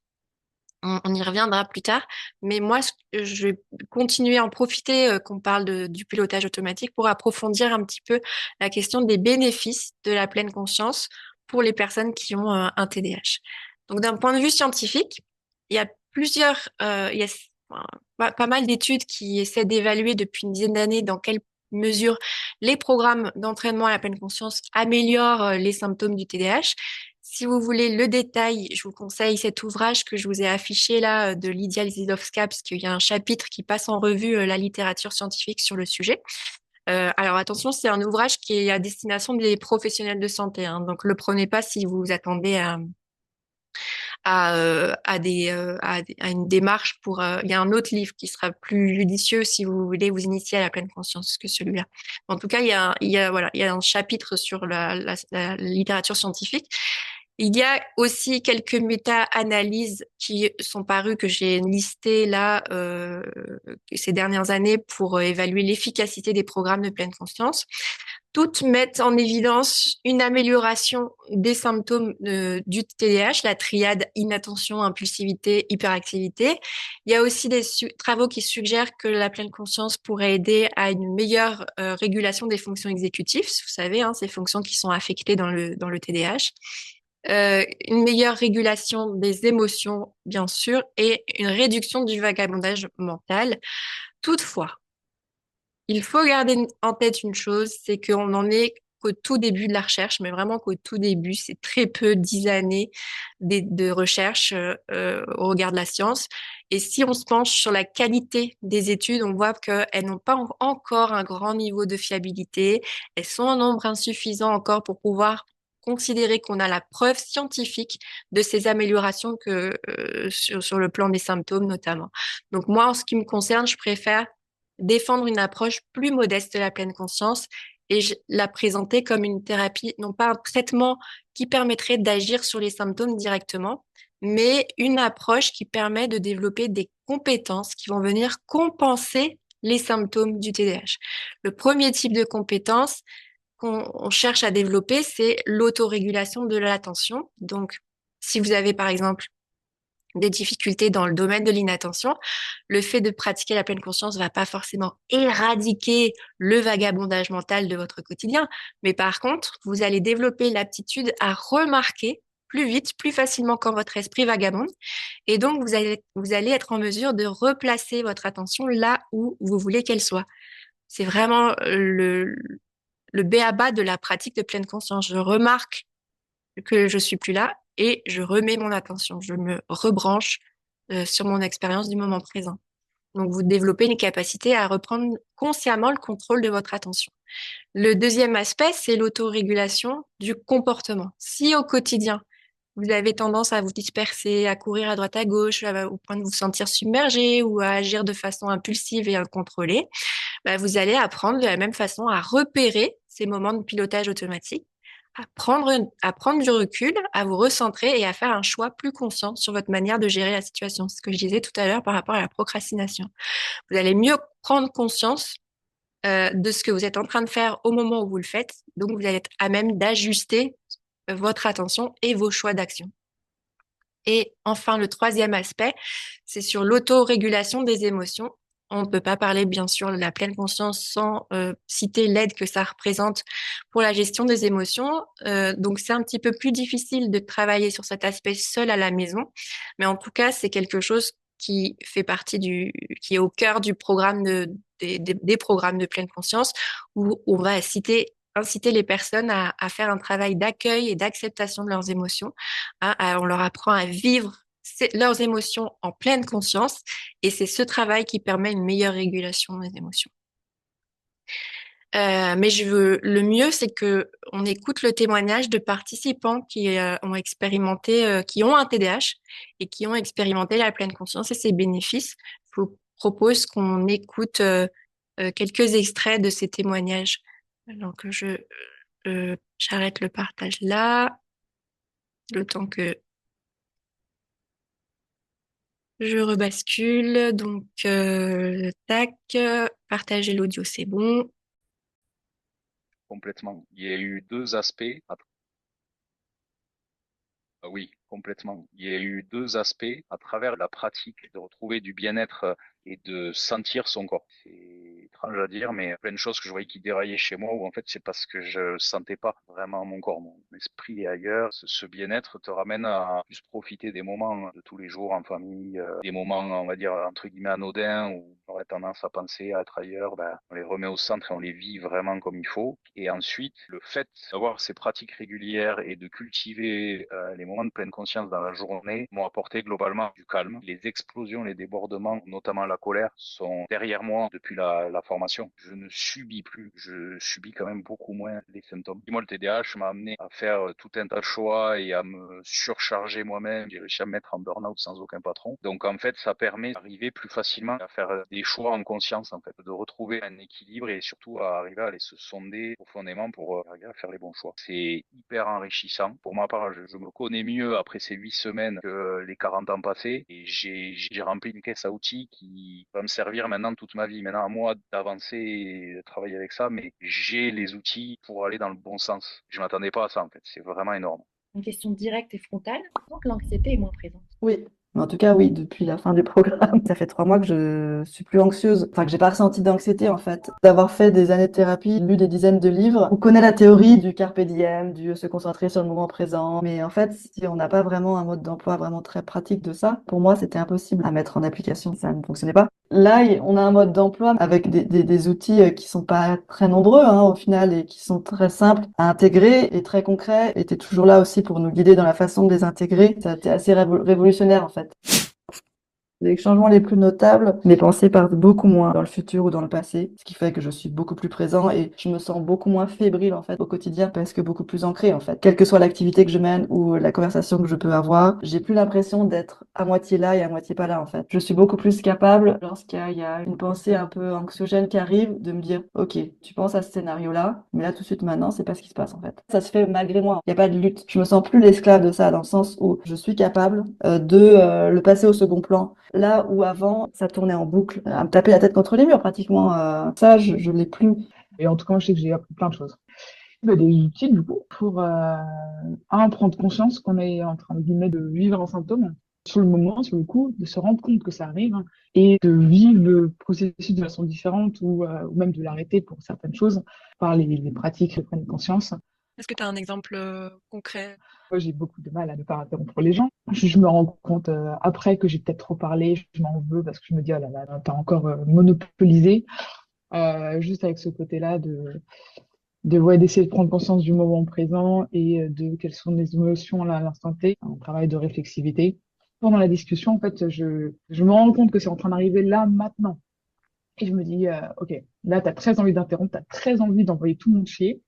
On y reviendra plus tard. Mais moi, je vais continuer à en profiter qu'on parle du pilotage automatique pour approfondir un petit peu la question des bénéfices de la pleine conscience pour les personnes qui ont un TDAH. Donc, d'un point de vue scientifique, il y a il y a enfin, pas mal d'études qui essaient d'évaluer depuis une dizaine d'années dans quelle mesure les programmes d'entraînement à la pleine conscience améliorent les symptômes du TDAH. Si vous voulez le détail, je vous conseille cet ouvrage que je vous ai affiché là de Lydia Zidowska, parce qu'il y a un chapitre qui passe en revue la littérature scientifique sur le sujet. Alors attention, c'est un ouvrage qui est à destination des professionnels de santé, hein, donc le prenez pas si vous vous attendez à une démarche pour. Il y a un autre livre qui sera plus judicieux si vous voulez vous initier à la pleine conscience que celui-là. En tout cas, voilà, il y a un chapitre sur la littérature scientifique. Il y a aussi quelques méta-analyses qui sont parues que j'ai listées là ces dernières années pour évaluer l'efficacité des programmes de pleine conscience. Toutes mettent en évidence une amélioration des symptômes du TDAH, la triade inattention, impulsivité, hyperactivité. Il y a aussi des travaux qui suggèrent que la pleine conscience pourrait aider à une meilleure régulation des fonctions exécutives, vous savez, hein, ces fonctions qui sont affectées dans le TDAH. Une meilleure régulation des émotions, bien sûr, et une réduction du vagabondage mental. Toutefois, il faut garder en tête une chose, c'est qu'on en est qu'au tout début de la recherche, mais vraiment qu'au tout début, c'est très peu, 10 années de recherche au regard de la science. Et si on se penche sur la qualité des études, on voit qu'elles n'ont pas encore un grand niveau de fiabilité. Elles sont en nombre insuffisant encore pour pouvoir considérer qu'on a la preuve scientifique de ces améliorations sur le plan des symptômes notamment. Donc moi, en ce qui me concerne, je préfère défendre une approche plus modeste de la pleine conscience et la présenter comme une thérapie, non pas un traitement qui permettrait d'agir sur les symptômes directement, mais une approche qui permet de développer des compétences qui vont venir compenser les symptômes du TDAH. Le premier type de compétence qu'on cherche à développer, c'est l'autorégulation de l'attention. Donc, si vous avez par exemple des difficultés dans le domaine de l'inattention, le fait de pratiquer la pleine conscience va pas forcément éradiquer le vagabondage mental de votre quotidien, mais par contre, vous allez développer l'aptitude à remarquer plus vite, plus facilement quand votre esprit vagabonde, et donc vous allez être en mesure de replacer votre attention là où vous voulez qu'elle soit. C'est vraiment le b.a.-ba de la pratique de pleine conscience. Je remarque que je suis plus là et je remets mon attention, je me rebranche sur mon expérience du moment présent. Donc, vous développez une capacité à reprendre consciemment le contrôle de votre attention. Le deuxième aspect, c'est l'autorégulation du comportement. Si au quotidien, vous avez tendance à vous disperser, à courir à droite à gauche, au point de vous sentir submergé ou à agir de façon impulsive et incontrôlée, bah, vous allez apprendre de la même façon à repérer ces moments de pilotage automatique, à prendre du recul, à vous recentrer et à faire un choix plus conscient sur votre manière de gérer la situation. C'est ce que je disais tout à l'heure par rapport à la procrastination. Vous allez mieux prendre conscience de ce que vous êtes en train de faire au moment où vous le faites. Donc, vous allez être à même d'ajuster votre attention et vos choix d'action. Et enfin, le troisième aspect, c'est sur l'autorégulation des émotions. On ne peut pas parler, bien sûr, de la pleine conscience sans citer l'aide que ça représente pour la gestion des émotions. Donc, c'est un petit peu plus difficile de travailler sur cet aspect seul à la maison. Mais en tout cas, c'est quelque chose qui fait partie qui est au cœur du programme des programmes de pleine conscience où on va inciter les personnes à faire un travail d'accueil et d'acceptation de leurs émotions. Hein, on leur apprend à vivre leurs émotions en pleine conscience et c'est ce travail qui permet une meilleure régulation des émotions. Mais le mieux, c'est que on écoute le témoignage de participants qui ont expérimenté, qui ont un TDAH et qui ont expérimenté la pleine conscience et ses bénéfices. Je vous propose qu'on écoute quelques extraits de ces témoignages. Donc, j'arrête le partage là, le temps que je rebascule. Donc, tac, partager l'audio, c'est bon. Complètement. Il y a eu deux aspects. Oui, complètement. Il y a eu deux aspects à travers la pratique de retrouver du bien-être et de sentir son corps. C'est étrange à dire, mais plein de choses que je voyais qui déraillaient chez moi, où en fait c'est parce que je sentais pas vraiment mon corps. Mon esprit est ailleurs. Ce bien-être te ramène à plus profiter des moments de tous les jours en famille, des moments, on va dire, entre guillemets anodins, où on aurait tendance à penser à être ailleurs. Ben, on les remet au centre et on les vit vraiment comme il faut. Et ensuite, le fait d'avoir ces pratiques régulières et de cultiver les moments de pleine conscience dans la journée m'ont apporté globalement du calme. Les explosions, les débordements, notamment la colère, sont derrière moi depuis la formation. Je ne subis plus, je subis quand même beaucoup moins les symptômes. Moi, le TDAH m'a amené à faire tout un tas de choix et à me surcharger moi-même. J'ai réussi à me mettre en burn-out sans aucun patron. Donc en fait, ça permet d'arriver plus facilement à faire des choix en conscience, en fait, de retrouver un équilibre et surtout à arriver à aller se sonder profondément pour arriver à faire les bons choix. C'est hyper enrichissant. Pour ma part, je me connais mieux après ces 8 semaines que les 40 ans passés et j'ai rempli une caisse à outils qui va me servir maintenant toute ma vie. Maintenant, à moi d'avancer et de travailler avec ça, mais j'ai les outils pour aller dans le bon sens. Je m'attendais pas à ça, en fait. C'est vraiment énorme. Une question directe et frontale, donc l'anxiété est moins présente. Oui, mais en tout cas, oui, depuis la fin du programme, ça fait 3 mois que je suis plus anxieuse. Enfin, que j'ai pas ressenti d'anxiété, en fait. D'avoir fait des années de thérapie, lu des dizaines de livres, on connaît la théorie du carpe diem, du se concentrer sur le moment présent. Mais en fait, si on n'a pas vraiment un mode d'emploi vraiment très pratique de ça, pour moi, c'était impossible à mettre en application. Ça ne fonctionnait pas. Là, on a un mode d'emploi avec des outils qui sont pas très nombreux, hein, au final, et qui sont très simples à intégrer et très concrets. Et t'es toujours là aussi pour nous guider dans la façon de les intégrer. Ça a été assez révolutionnaire, en fait. Les changements les plus notables, mes pensées partent beaucoup moins dans le futur ou dans le passé, ce qui fait que je suis beaucoup plus présent et je me sens beaucoup moins fébrile en fait au quotidien parce que beaucoup plus ancré en fait. Quelle que soit l'activité que je mène ou la conversation que je peux avoir, j'ai plus l'impression d'être à moitié là et à moitié pas là en fait. Je suis beaucoup plus capable lorsqu'il y a une pensée un peu anxiogène qui arrive de me dire ok, tu penses à ce scénario-là, mais là tout de suite maintenant c'est pas ce qui se passe en fait. Ça se fait malgré moi. Il n'y a pas de lutte. Je me sens plus l'esclave de ça dans le sens où je suis capable de le passer au second plan. Là où avant, ça tournait en boucle, à me taper la tête contre les murs pratiquement. Ça, je l'ai plus. Et en tout cas, je sais que j'ai appris plein de choses. Des outils, du coup, pour prendre conscience qu'on est en train de vivre un symptôme sur le moment, sur le coup, de se rendre compte que ça arrive et de vivre le processus de façon différente ou même de l'arrêter pour certaines choses par les pratiques de pleine conscience. Est-ce que tu as un exemple concret? Moi, j'ai beaucoup de mal à ne pas interrompre les gens. Je me rends compte après que j'ai peut-être trop parlé, je m'en veux parce que je me dis, oh là là, t'as encore monopolisé. Juste avec ce côté-là ouais, d'essayer de prendre conscience du moment présent et de quelles sont les émotions là, à l'instant T, un travail de réflexivité. pendant la discussion, en fait, je me rends compte que c'est en train d'arriver là, maintenant. Et je me dis, ok, là, t'as très envie d'interrompre, t'as très envie d'envoyer tout le monde chier.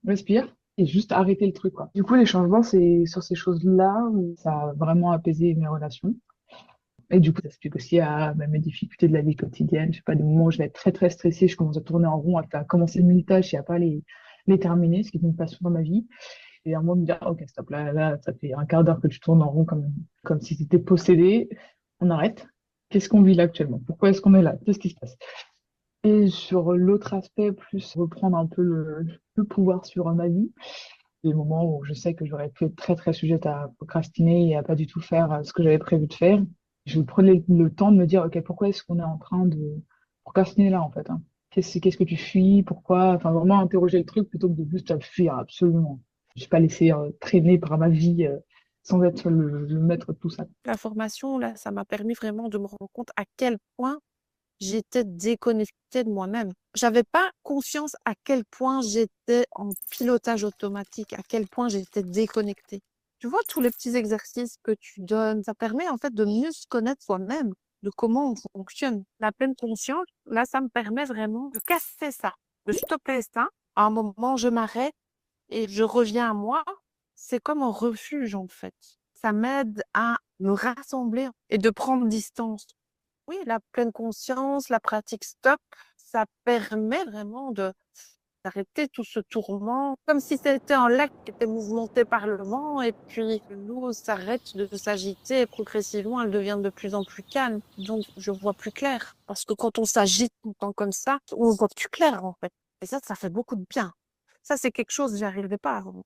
Respire et juste arrêter le truc, quoi. Du coup, les changements, c'est sur ces choses-là où ça a vraiment apaisé mes relations. Et du coup, ça s'explique aussi à mes difficultés de la vie quotidienne. Je sais pas, des moments où je vais être très, très stressée, je commence à tourner en rond, à commencer 1000 tâches et à pas les terminer, ce qui est une passion dans ma vie. Et à un moment, me dire, ok, stop, là, ça fait un quart d'heure que tu tournes en rond comme si c'était possédé. On arrête. Qu'est-ce qu'on vit là actuellement? Pourquoi est-ce qu'on est là? Qu'est-ce qui se passe? Et sur l'autre aspect, plus reprendre un peu le pouvoir sur ma vie, des moments où je sais que j'aurais pu être très très sujette à procrastiner et à pas du tout faire ce que j'avais prévu de faire, je prenais le temps de me dire, ok, pourquoi est-ce qu'on est en train de procrastiner là en fait, hein? Qu'est-ce que tu fuis? Pourquoi? Enfin, vraiment interroger le truc plutôt que de juste le fuir, absolument. Je ne suis pas laissée traîner par ma vie sans être le maître de tout ça. La formation, là, ça m'a permis vraiment de me rendre compte à quel point j'étais déconnectée de moi-même. J'avais pas conscience à quel point j'étais en pilotage automatique, à quel point j'étais déconnectée. Tu vois, tous les petits exercices que tu donnes, ça permet en fait de mieux se connaître soi-même, de comment on fonctionne. La pleine conscience, là, ça me permet vraiment de casser ça, de stopper ça. À un moment, je m'arrête et je reviens à moi. C'est comme un refuge, en fait. Ça m'aide à me rassembler et de prendre distance. Oui, la pleine conscience, la pratique stop, ça permet vraiment d'arrêter tout ce tourment, comme si c'était un lac qui était mouvementé par le vent, et puis l'eau s'arrête de s'agiter, et progressivement, elle devient de plus en plus calme. Donc, je vois plus clair. Parce que quand on s'agite tout le temps comme ça, on voit plus clair, en fait. Et ça fait beaucoup de bien. Ça, c'est quelque chose que j'arrivais pas avant.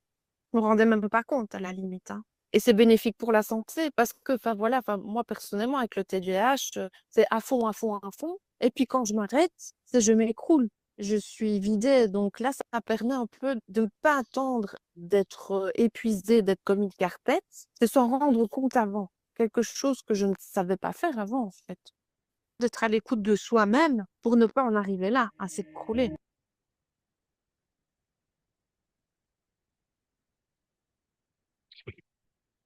Je me rendais même pas compte, à la limite, hein. Et c'est bénéfique pour la santé parce que, enfin voilà, enfin moi personnellement avec le TDAH, c'est à fond, à fond, à fond. Et puis quand je m'arrête, c'est je m'écroule. Je suis vidée. Donc là, ça permet un peu de ne pas attendre d'être épuisée, d'être comme une carpette. C'est s'en rendre compte avant. Quelque chose que je ne savais pas faire avant, en fait. D'être à l'écoute de soi-même pour ne pas en arriver là, à s'écrouler.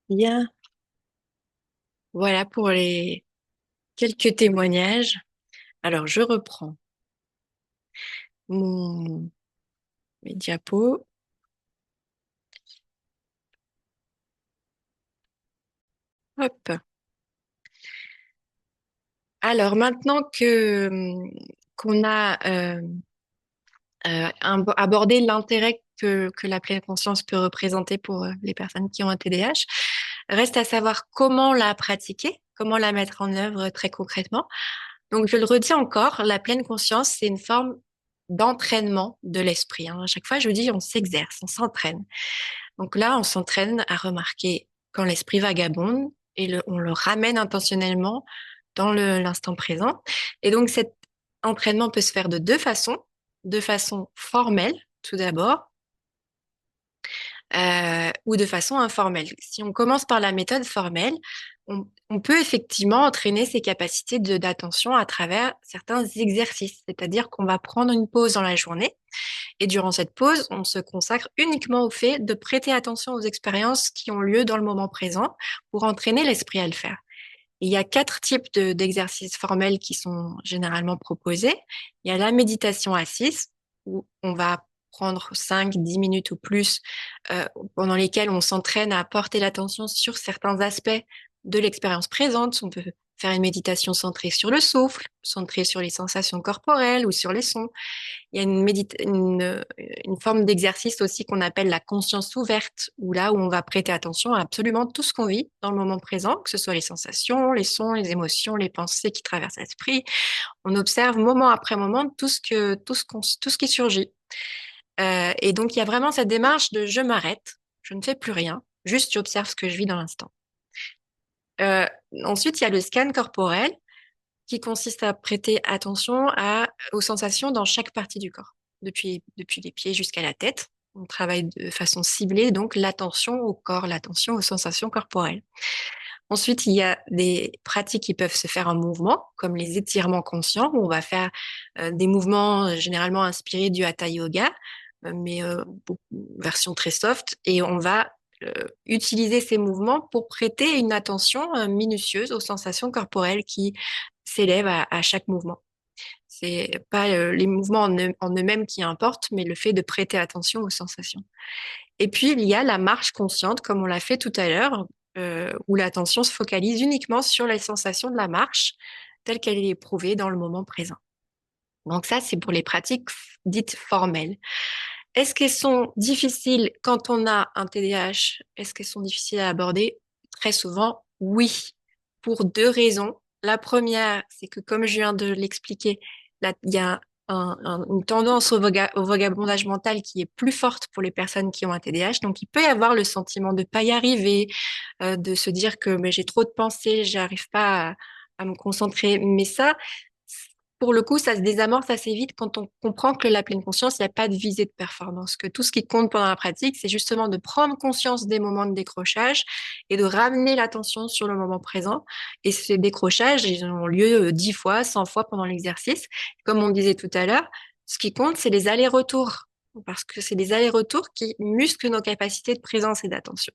Bien. Voilà pour les quelques témoignages. Alors, je reprends mon, mes diapos. Hop. Alors, maintenant que qu'on a abordé l'intérêt que la pleine conscience peut représenter pour les personnes qui ont un TDAH, reste à savoir comment la pratiquer, comment la mettre en œuvre très concrètement. Donc, je le redis encore, la pleine conscience, c'est une forme d'entraînement de l'esprit, hein. À chaque fois, je dis, on s'exerce, on s'entraîne. Donc là, on s'entraîne à remarquer quand l'esprit vagabonde et on le ramène intentionnellement dans l'instant présent. Et donc, cet entraînement peut se faire de façon formelle, tout d'abord, ou de façon informelle. Si on commence par la méthode formelle, on peut effectivement entraîner ses capacités d'attention à travers certains exercices, c'est-à-dire qu'on va prendre une pause dans la journée et durant cette pause, on se consacre uniquement au fait de prêter attention aux expériences qui ont lieu dans le moment présent pour entraîner l'esprit à le faire. Il y a 4 types d'exercices formels qui sont généralement proposés. Il y a la méditation assise, où on va prendre 5, 10 minutes ou plus, pendant lesquelles on s'entraîne à porter l'attention sur certains aspects de l'expérience présente. On peut faire une méditation centrée sur le souffle, centrée sur les sensations corporelles ou sur les sons. Il y a une forme d'exercice aussi qu'on appelle la conscience ouverte, où là où on va prêter attention à absolument tout ce qu'on vit dans le moment présent, que ce soit les sensations, les sons, les émotions, les pensées qui traversent l'esprit. On observe moment après moment tout ce qui surgit. Et donc il y a vraiment cette démarche de je m'arrête, je ne fais plus rien, juste j'observe ce que je vis dans l'instant. Euh, Ensuite, il y a le scan corporel qui consiste à prêter attention aux sensations dans chaque partie du corps, depuis les pieds jusqu'à la tête. On travaille de façon ciblée, donc l'attention au corps, l'attention aux sensations corporelles. Ensuite, il y a des pratiques qui peuvent se faire en mouvement, comme les étirements conscients, où on va faire des mouvements généralement inspirés du Hatha Yoga, mais version très soft, et on va utiliser ces mouvements pour prêter une attention minutieuse aux sensations corporelles qui s'élèvent à chaque mouvement. C'est pas les mouvements en eux-mêmes qui importent, mais le fait de prêter attention aux sensations. Et puis, il y a la marche consciente, comme on l'a fait tout à l'heure, où l'attention se focalise uniquement sur les sensations de la marche, telle qu'elle est éprouvée dans le moment présent. Donc ça, c'est pour les pratiques dites formelles. Est-ce qu'elles sont difficiles quand on a un TDAH? Est-ce qu'elles sont difficiles à aborder? Très souvent, oui, pour deux raisons. La première, c'est que comme je viens de l'expliquer, il y a une tendance au vagabondage mental qui est plus forte pour les personnes qui ont un TDAH. Donc, il peut y avoir le sentiment de pas y arriver, de se dire que mais j'ai trop de pensées, j'arrive pas à me concentrer. Mais ça, pour le coup, ça se désamorce assez vite quand on comprend que la pleine conscience, il n'y a pas de visée de performance, que tout ce qui compte pendant la pratique, c'est justement de prendre conscience des moments de décrochage et de ramener l'attention sur le moment présent. Et ces décrochages, ils ont lieu 10 fois, 100 fois pendant l'exercice. Comme on disait tout à l'heure, ce qui compte, c'est les allers-retours, parce que c'est les allers-retours qui musclent nos capacités de présence et d'attention.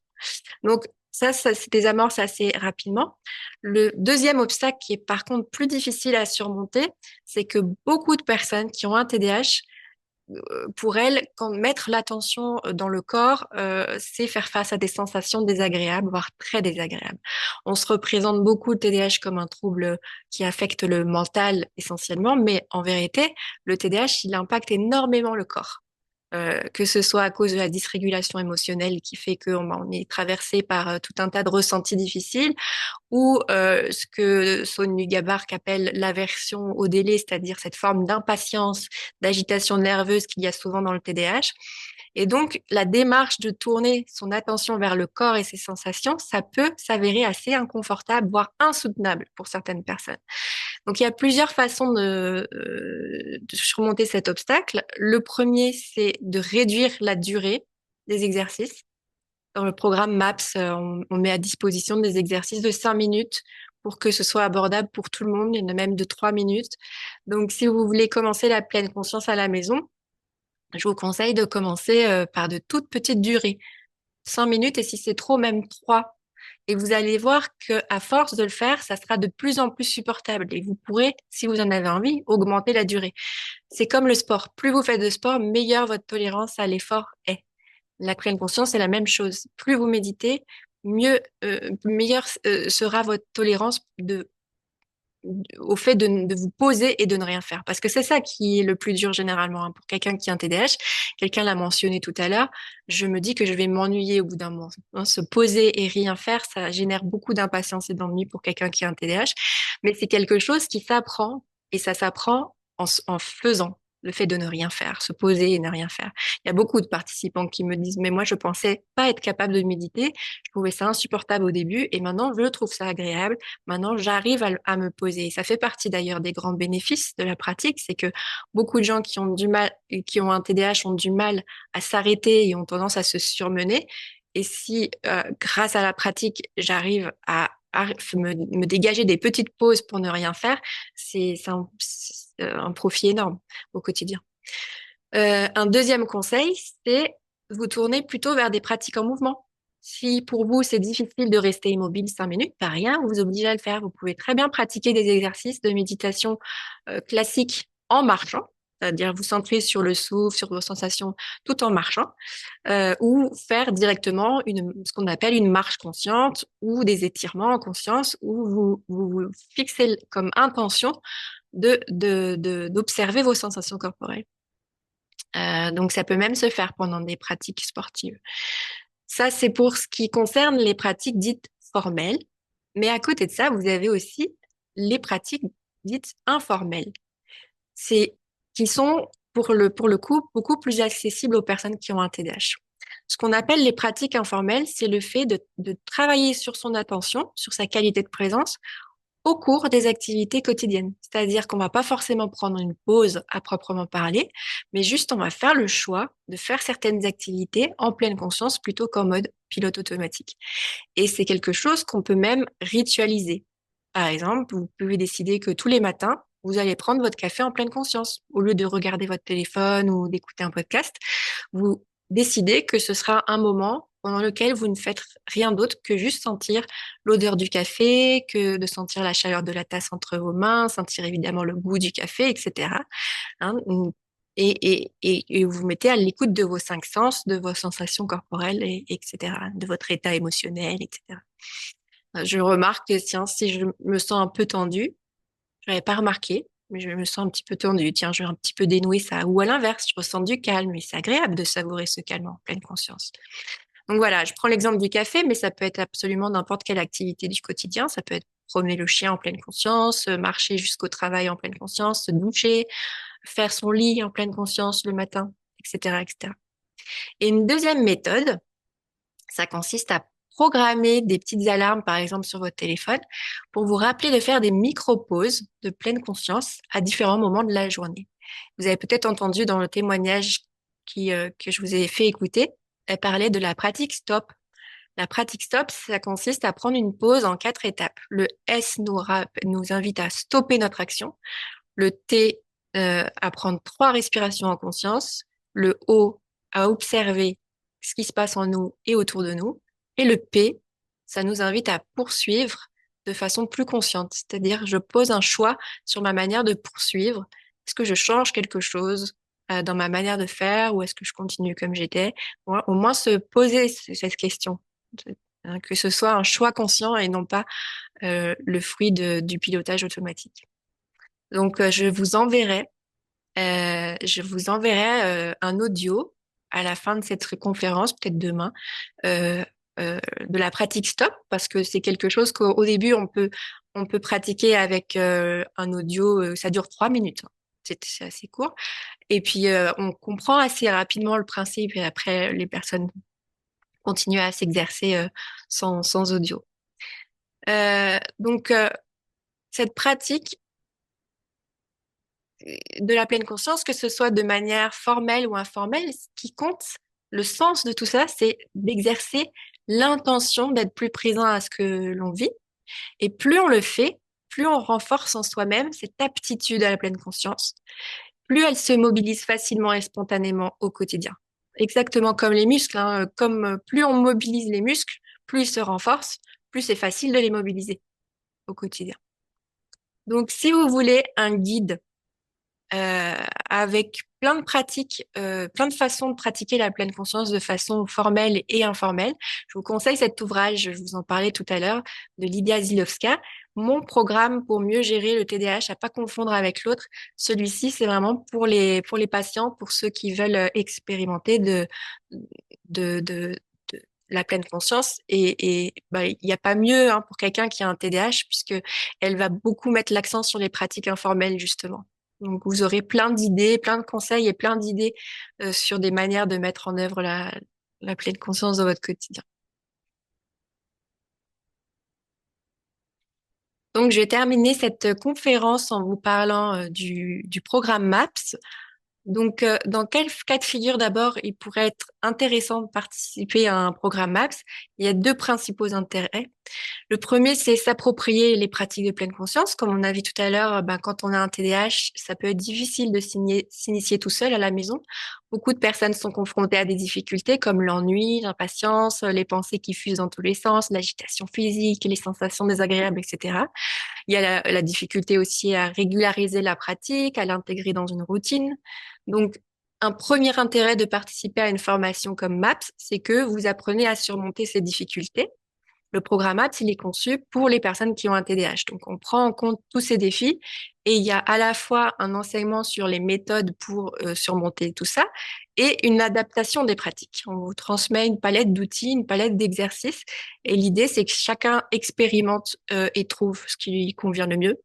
Donc, ça se désamorce assez rapidement. Le deuxième obstacle qui est par contre plus difficile à surmonter, c'est que beaucoup de personnes qui ont un TDAH, pour elles, quand mettre l'attention dans le corps, c'est faire face à des sensations désagréables, voire très désagréables. On se représente beaucoup le TDAH comme un trouble qui affecte le mental essentiellement, mais en vérité, le TDAH, il impacte énormément le corps. Que ce soit à cause de la dysrégulation émotionnelle qui fait qu'on est traversé par tout un tas de ressentis difficiles, ou ce que Sonny Gabark appelle l'aversion au délai, c'est-à-dire cette forme d'impatience, d'agitation nerveuse qu'il y a souvent dans le TDAH. Et donc, la démarche de tourner son attention vers le corps et ses sensations, ça peut s'avérer assez inconfortable, voire insoutenable pour certaines personnes. Donc, il y a plusieurs façons de surmonter cet obstacle. Le premier, c'est de réduire la durée des exercices. Dans le programme MAPS, on met à disposition des exercices de 5 minutes pour que ce soit abordable pour tout le monde, il y en a même de 3 minutes. Donc, si vous voulez commencer la pleine conscience à la maison, je vous conseille de commencer par de toutes petites durées. 5 minutes et si c'est trop, même 3. Et vous allez voir que à force de le faire, ça sera de plus en plus supportable et vous pourrez, si vous en avez envie, augmenter la durée. C'est comme le sport. Plus vous faites de sport, meilleure votre tolérance à l'effort est. La pleine conscience, c'est la même chose. Plus vous méditez, meilleure sera votre tolérance au fait de vous poser et de ne rien faire. Parce que c'est ça qui est le plus dur généralement hein, pour quelqu'un qui a un TDAH. Quelqu'un l'a mentionné tout à l'heure. Je me dis que je vais m'ennuyer au bout d'un moment. Hein, se poser et rien faire, ça génère beaucoup d'impatience et d'ennui pour quelqu'un qui a un TDAH. Mais c'est quelque chose qui s'apprend et ça s'apprend en faisant. Le fait de ne rien faire, se poser et ne rien faire. Il y a beaucoup de participants qui me disent, mais moi, je pensais pas être capable de méditer. Je trouvais ça insupportable au début et maintenant, je trouve ça agréable. Maintenant, j'arrive à me poser. Et ça fait partie d'ailleurs des grands bénéfices de la pratique, c'est que beaucoup de gens qui ont du mal, qui ont un TDAH ont du mal à s'arrêter et ont tendance à se surmener. Et si, grâce à la pratique, j'arrive à me dégager des petites pauses pour ne rien faire, c'est un profit énorme au quotidien. Un deuxième conseil, c'est vous tourner plutôt vers des pratiques en mouvement. Si pour vous, c'est difficile de rester immobile 5 minutes, pas rien, vous vous obligez à le faire. Vous pouvez très bien pratiquer des exercices de méditation classiques en marchant, c'est-à-dire vous centrer sur le souffle, sur vos sensations tout en marchant, ou faire directement ce qu'on appelle une marche consciente ou des étirements en conscience où vous fixez comme intention d'observer vos sensations corporelles. Donc, ça peut même se faire pendant des pratiques sportives. Ça, c'est pour ce qui concerne les pratiques dites formelles. Mais à côté de ça, vous avez aussi les pratiques dites informelles. Qui sont, pour le coup, beaucoup plus accessibles aux personnes qui ont un TDAH. Ce qu'on appelle les pratiques informelles, c'est le fait de travailler sur son attention, sur sa qualité de présence, au cours des activités quotidiennes. C'est-à-dire qu'on va pas forcément prendre une pause à proprement parler, mais juste on va faire le choix de faire certaines activités en pleine conscience plutôt qu'en mode pilote automatique. Et c'est quelque chose qu'on peut même ritualiser. Par exemple, vous pouvez décider que tous les matins, vous allez prendre votre café en pleine conscience. Au lieu de regarder votre téléphone ou d'écouter un podcast, vous décidez que ce sera un moment pendant lequel vous ne faites rien d'autre que juste sentir l'odeur du café, que de sentir la chaleur de la tasse entre vos mains, sentir évidemment le goût du café, etc. Hein, et vous vous mettez à l'écoute de vos cinq sens, de vos sensations corporelles, etc., de votre état émotionnel, etc. Je remarque que tiens, si je me sens un peu tendue, je n'avais pas remarqué, mais je me sens un petit peu tendue. Tiens, je vais un petit peu dénouer ça. Ou à l'inverse, je ressens du calme et c'est agréable de savourer ce calme en pleine conscience. Donc voilà, je prends l'exemple du café, mais ça peut être absolument n'importe quelle activité du quotidien. Ça peut être promener le chien en pleine conscience, marcher jusqu'au travail en pleine conscience, se doucher, faire son lit en pleine conscience le matin, etc., etc. Et une deuxième méthode, ça consiste à programmer des petites alarmes, par exemple, sur votre téléphone, pour vous rappeler de faire des micro-pauses de pleine conscience à différents moments de la journée. Vous avez peut-être entendu dans le témoignage que je vous ai fait écouter, elle parlait de la pratique stop. La pratique stop, ça consiste à prendre une pause en 4 étapes. Le S nous invite à stopper notre action. Le T, à prendre 3 respirations en conscience. Le O, à observer ce qui se passe en nous et autour de nous. Et le P, ça nous invite à poursuivre de façon plus consciente. C'est-à-dire, je pose un choix sur ma manière de poursuivre. Est-ce que je change quelque chose dans ma manière de faire ou est-ce que je continue comme j'étais? Au moins se poser cette question. Que ce soit un choix conscient et non pas le fruit du pilotage automatique. Donc, je vous enverrai un audio à la fin de cette conférence, peut-être demain, euh, de la pratique stop, parce que c'est quelque chose qu'au début, on peut pratiquer avec un audio, ça dure 3 minutes. Hein. C'est assez court. Et puis, on comprend assez rapidement le principe et après, les personnes continuent à s'exercer sans audio. Donc, cette pratique de la pleine conscience, que ce soit de manière formelle ou informelle, ce qui compte, le sens de tout ça, c'est d'exercer l'intention d'être plus présent à ce que l'on vit. Et plus on le fait, plus on renforce en soi-même cette aptitude à la pleine conscience, plus elle se mobilise facilement et spontanément au quotidien. Exactement comme les muscles, hein, comme plus on mobilise les muscles, plus ils se renforcent, plus c'est facile de les mobiliser au quotidien. Donc, si vous voulez un guide euh, avec plein de pratiques, plein de façons de pratiquer la pleine conscience de façon formelle et informelle. Je vous conseille cet ouvrage, je vous en parlais tout à l'heure, de Lydia Zilowska, Mon programme pour mieux gérer le TDAH, à pas confondre avec l'autre. Celui-ci, c'est vraiment pour les patients, pour ceux qui veulent expérimenter de, de, de la pleine conscience. Et bah, il n'y a pas mieux hein, pour quelqu'un qui a un TDAH, puisque elle va beaucoup mettre l'accent sur les pratiques informelles, justement. Donc, vous aurez plein d'idées, plein de conseils et plein d'idées sur des manières de mettre en œuvre la pleine conscience dans votre quotidien. Donc, je vais terminer cette conférence en vous parlant du programme MAPS. Donc, dans quel cas de figure d'abord il pourrait être intéressant de participer à un programme MAPS? Il y a deux principaux intérêts. Le premier, c'est s'approprier les pratiques de pleine conscience. Comme on a vu tout à l'heure, ben, quand on a un TDAH, ça peut être difficile de s'initier tout seul à la maison. Beaucoup de personnes sont confrontées à des difficultés comme l'ennui, l'impatience, les pensées qui fusent dans tous les sens, l'agitation physique, les sensations désagréables, etc. Il y a la difficulté aussi à régulariser la pratique, à l'intégrer dans une routine. Donc, un premier intérêt de participer à une formation comme MAPS, c'est que vous apprenez à surmonter ces difficultés. Le programme MAPS, il est conçu pour les personnes qui ont un TDAH. Donc, on prend en compte tous ces défis et il y a à la fois un enseignement sur les méthodes pour surmonter tout ça et une adaptation des pratiques. On vous transmet une palette d'outils, une palette d'exercices et l'idée, c'est que chacun expérimente et trouve ce qui lui convient le mieux.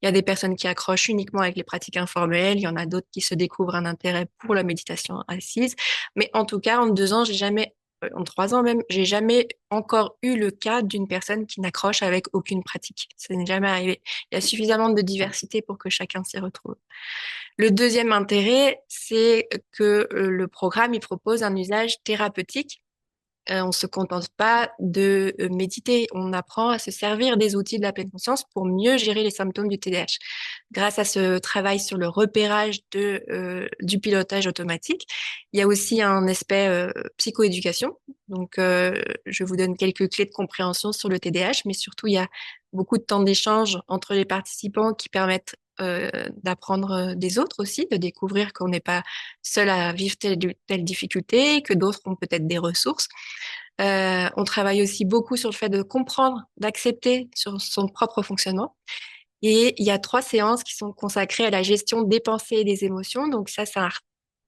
Il y a des personnes qui accrochent uniquement avec les pratiques informelles, il y en a d'autres qui se découvrent un intérêt pour la méditation assise. Mais en tout cas, en 2 ans, en 3 ans même, j'ai jamais encore eu le cas d'une personne qui n'accroche avec aucune pratique. Ça n'est jamais arrivé. Il y a suffisamment de diversité pour que chacun s'y retrouve. Le deuxième intérêt, c'est que le programme, il propose un usage thérapeutique on se contente pas de méditer, on apprend à se servir des outils de la pleine conscience pour mieux gérer les symptômes du TDAH. Grâce à ce travail sur le repérage du pilotage automatique, il y a aussi un aspect psychoéducation. Donc, je vous donne quelques clés de compréhension sur le TDAH, mais surtout, il y a beaucoup de temps d'échange entre les participants qui permettent d'apprendre des autres aussi, de découvrir qu'on n'est pas seul à vivre telle difficulté, que d'autres ont peut-être des ressources. On travaille aussi beaucoup sur le fait de comprendre, d'accepter sur son propre fonctionnement. Et il y a 3 séances qui sont consacrées à la gestion des pensées et des émotions. Donc ça,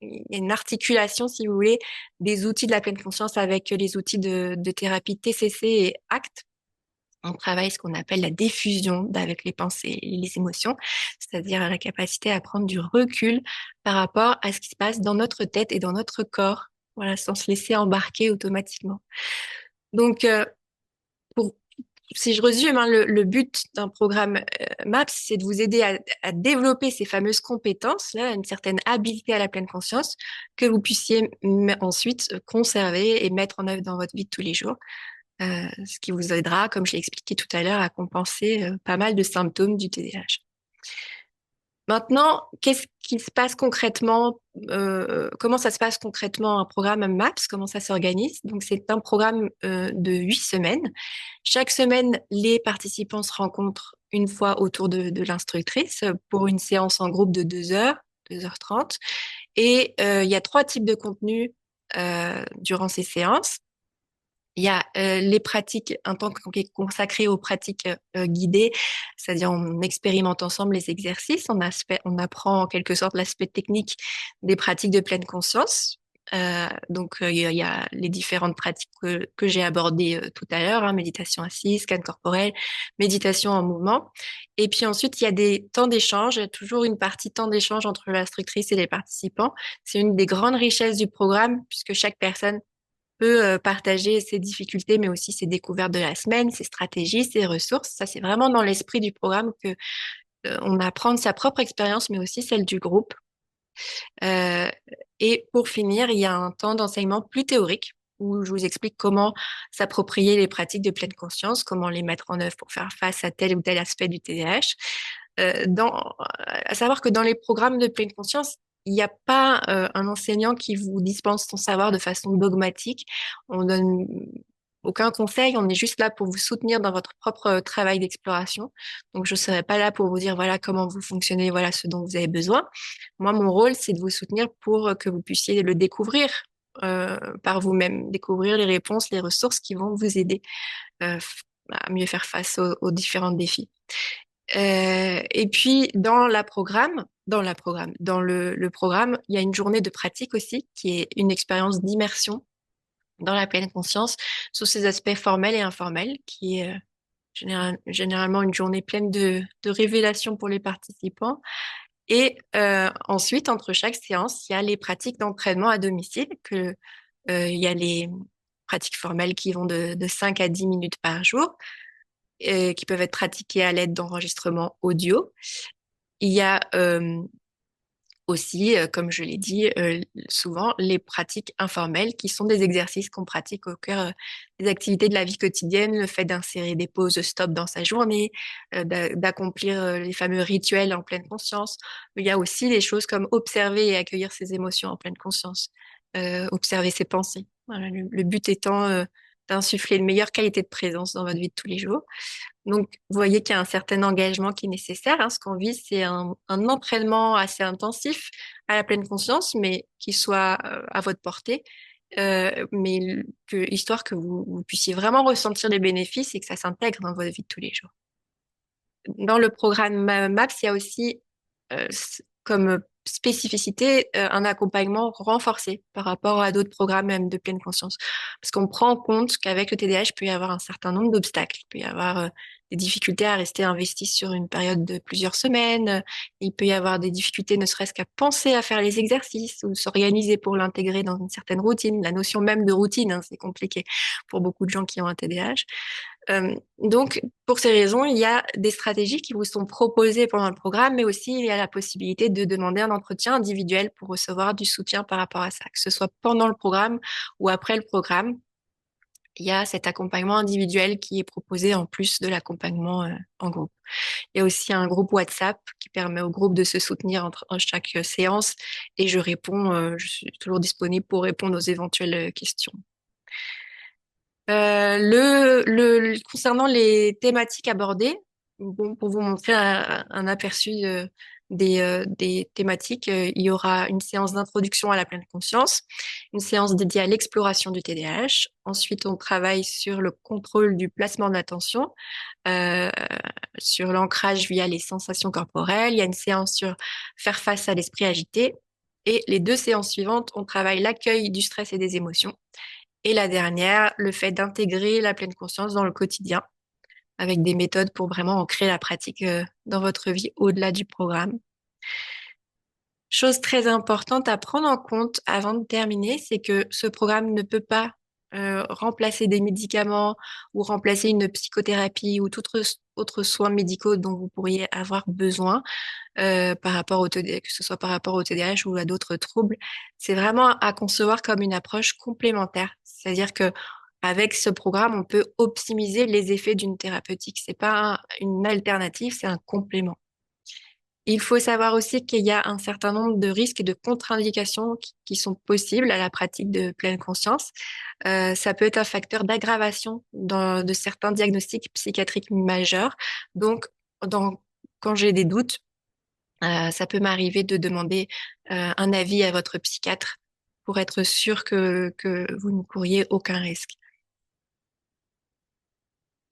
il y a une articulation, si vous voulez, des outils de la pleine conscience avec les outils de thérapie TCC et ACT. On travaille ce qu'on appelle la diffusion avec les pensées et les émotions, c'est-à-dire la capacité à prendre du recul par rapport à ce qui se passe dans notre tête et dans notre corps, voilà, sans se laisser embarquer automatiquement. Donc, pour si je résume, hein, le but d'un programme MAPS, c'est de vous aider à développer ces fameuses compétences, là, une certaine habileté à la pleine conscience, que vous puissiez ensuite conserver et mettre en œuvre dans votre vie de tous les jours, ce qui vous aidera, comme je l'ai expliqué tout à l'heure, à compenser pas mal de symptômes du TDAH. Maintenant, qu'est-ce qui se passe concrètement, comment ça se passe concrètement un programme MAPS, comment ça s'organise? Donc, c'est un programme de 8 semaines. Chaque semaine, les participants se rencontrent une fois autour de l'instructrice pour une séance en groupe de 2 heures, 2h30. Et il y a 3 types de contenus durant ces séances. Il y a les pratiques, un temps qui est consacré aux pratiques guidées, c'est-à-dire on expérimente ensemble les exercices, on apprend en quelque sorte l'aspect technique des pratiques de pleine conscience. Donc il y a les différentes pratiques que j'ai abordées tout à l'heure, hein, méditation assise, scan corporel, méditation en mouvement. Et puis ensuite, il y a des temps d'échange, il y a toujours une partie temps d'échange entre l'instructrice et les participants. C'est une des grandes richesses du programme puisque chaque personne peut partager ses difficultés, mais aussi ses découvertes de la semaine, ses stratégies, ses ressources. Ça, c'est vraiment dans l'esprit du programme que on apprend de sa propre expérience, mais aussi celle du groupe. Euh, et pour finir, il y a un temps d'enseignement plus théorique où je vous explique comment s'approprier les pratiques de pleine conscience, comment les mettre en œuvre pour faire face à tel ou tel aspect du TDAH. À savoir que dans les programmes de pleine conscience, il n'y a pas un enseignant qui vous dispense son savoir de façon dogmatique. On donne aucun conseil, on est juste là pour vous soutenir dans votre propre travail d'exploration. Donc, je ne serai pas là pour vous dire voilà comment vous fonctionnez, voilà ce dont vous avez besoin. Moi, mon rôle, c'est de vous soutenir pour que vous puissiez le découvrir par vous-même, découvrir les réponses, les ressources qui vont vous aider à mieux faire face aux différents défis. Et puis dans le programme, il y a une journée de pratique aussi qui est une expérience d'immersion dans la pleine conscience sous ses aspects formels et informels, qui est généralement une journée pleine de révélations pour les participants. Et ensuite, entre chaque séance, il y a les pratiques d'entraînement à domicile, il y a les pratiques formelles qui vont de 5 à 10 minutes par jour, qui peuvent être pratiquées à l'aide d'enregistrements audio. Il y a aussi, comme je l'ai dit souvent, les pratiques informelles qui sont des exercices qu'on pratique au cœur des activités de la vie quotidienne, le fait d'insérer des pauses stop dans sa journée, d'accomplir les fameux rituels en pleine conscience. Il y a aussi des choses comme observer et accueillir ses émotions en pleine conscience, observer ses pensées. Voilà, le but étant d'insuffler une meilleure qualité de présence dans votre vie de tous les jours. Donc, vous voyez qu'il y a un certain engagement qui est nécessaire, hein. Ce qu'on vise, c'est un entraînement assez intensif à la pleine conscience, mais qui soit à votre portée, histoire que vous puissiez vraiment ressentir les bénéfices et que ça s'intègre dans votre vie de tous les jours. Dans le programme MAPS, il y a aussi comme spécificité un accompagnement renforcé par rapport à d'autres programmes même de pleine conscience. Parce qu'on prend en compte qu'avec le TDAH, il peut y avoir un certain nombre d'obstacles. Il peut y avoir des difficultés à rester investi sur une période de plusieurs semaines. Il peut y avoir des difficultés ne serait-ce qu'à penser à faire les exercices ou s'organiser pour l'intégrer dans une certaine routine. La notion même de routine, hein, c'est compliqué pour beaucoup de gens qui ont un TDAH. Donc, pour ces raisons, il y a des stratégies qui vous sont proposées pendant le programme, mais aussi il y a la possibilité de demander un entretien individuel pour recevoir du soutien par rapport à ça, que ce soit pendant le programme ou après le programme. il y a cet accompagnement individuel qui est proposé en plus de l'accompagnement en groupe. Il y a aussi un groupe WhatsApp qui permet au groupe de se soutenir en chaque séance et je suis toujours disponible pour répondre aux éventuelles questions. Concernant les thématiques abordées, bon, pour vous montrer un aperçu des thématiques, il y aura une séance d'introduction à la pleine conscience, une séance dédiée à l'exploration du TDAH. Ensuite, on travaille sur le contrôle du placement de l'attention, euh, sur l'ancrage via les sensations corporelles. Il y a une séance sur faire face à l'esprit agité. Et les deux séances suivantes, on travaille l'accueil du stress et des émotions. Et la dernière, le fait d'intégrer la pleine conscience dans le quotidien avec des méthodes pour vraiment ancrer la pratique dans votre vie au-delà du programme. Chose très importante à prendre en compte avant de terminer, c'est que ce programme ne peut pas remplacer des médicaments ou remplacer une psychothérapie ou tout autre soin médicaux dont vous pourriez avoir besoin par rapport au TDAH, que ce soit par rapport au TDAH ou à d'autres troubles. C'est vraiment à concevoir comme une approche complémentaire. C'est-à-dire que avec ce programme, on peut optimiser les effets d'une thérapeutique. C'est pas une alternative, c'est un complément. Il faut savoir aussi qu'il y a un certain nombre de risques et de contre-indications qui sont possibles à la pratique de pleine conscience. Ça peut être un facteur d'aggravation de certains diagnostics psychiatriques majeurs. Donc, quand j'ai des doutes, ça peut m'arriver de demander un avis à votre psychiatre pour être sûr que vous ne couriez aucun risque.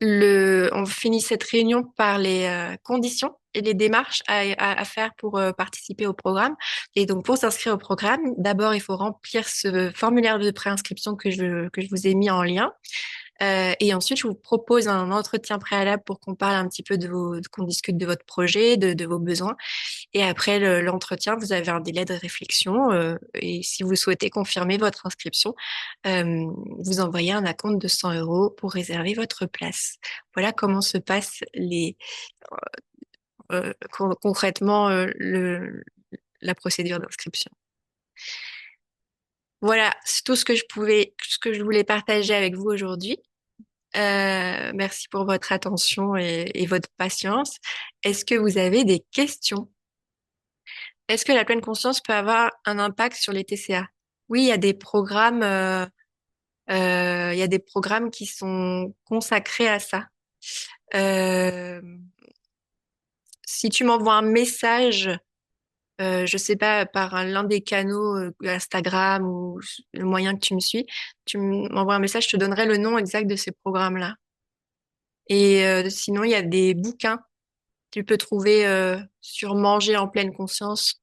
On finit cette réunion par les conditions et les démarches à faire pour participer au programme. Et donc, pour s'inscrire au programme, d'abord, il faut remplir ce formulaire de préinscription que je vous ai mis en lien. Et ensuite, je vous propose un entretien préalable pour qu'on parle un petit peu qu'on discute de votre projet, de vos besoins. Et après l'entretien, vous avez un délai de réflexion. Et si vous souhaitez confirmer votre inscription, vous envoyez un acompte de 100 euros pour réserver votre place. Voilà comment se passe concrètement la procédure d'inscription. Voilà, c'est tout ce que je voulais partager avec vous aujourd'hui. Merci pour votre attention et votre patience. Est-ce que vous avez des questions? Est-ce que la pleine conscience peut avoir un impact sur les TCA? Oui, il y a des programmes qui sont consacrés à ça. Euh, Si tu m'envoies un message, je sais pas, par l'un des canaux Instagram ou le moyen que tu me suis, tu m'envoies un message, je te donnerai le nom exact de ces programmes-là. Et sinon, il y a des bouquins que tu peux trouver sur manger en pleine conscience,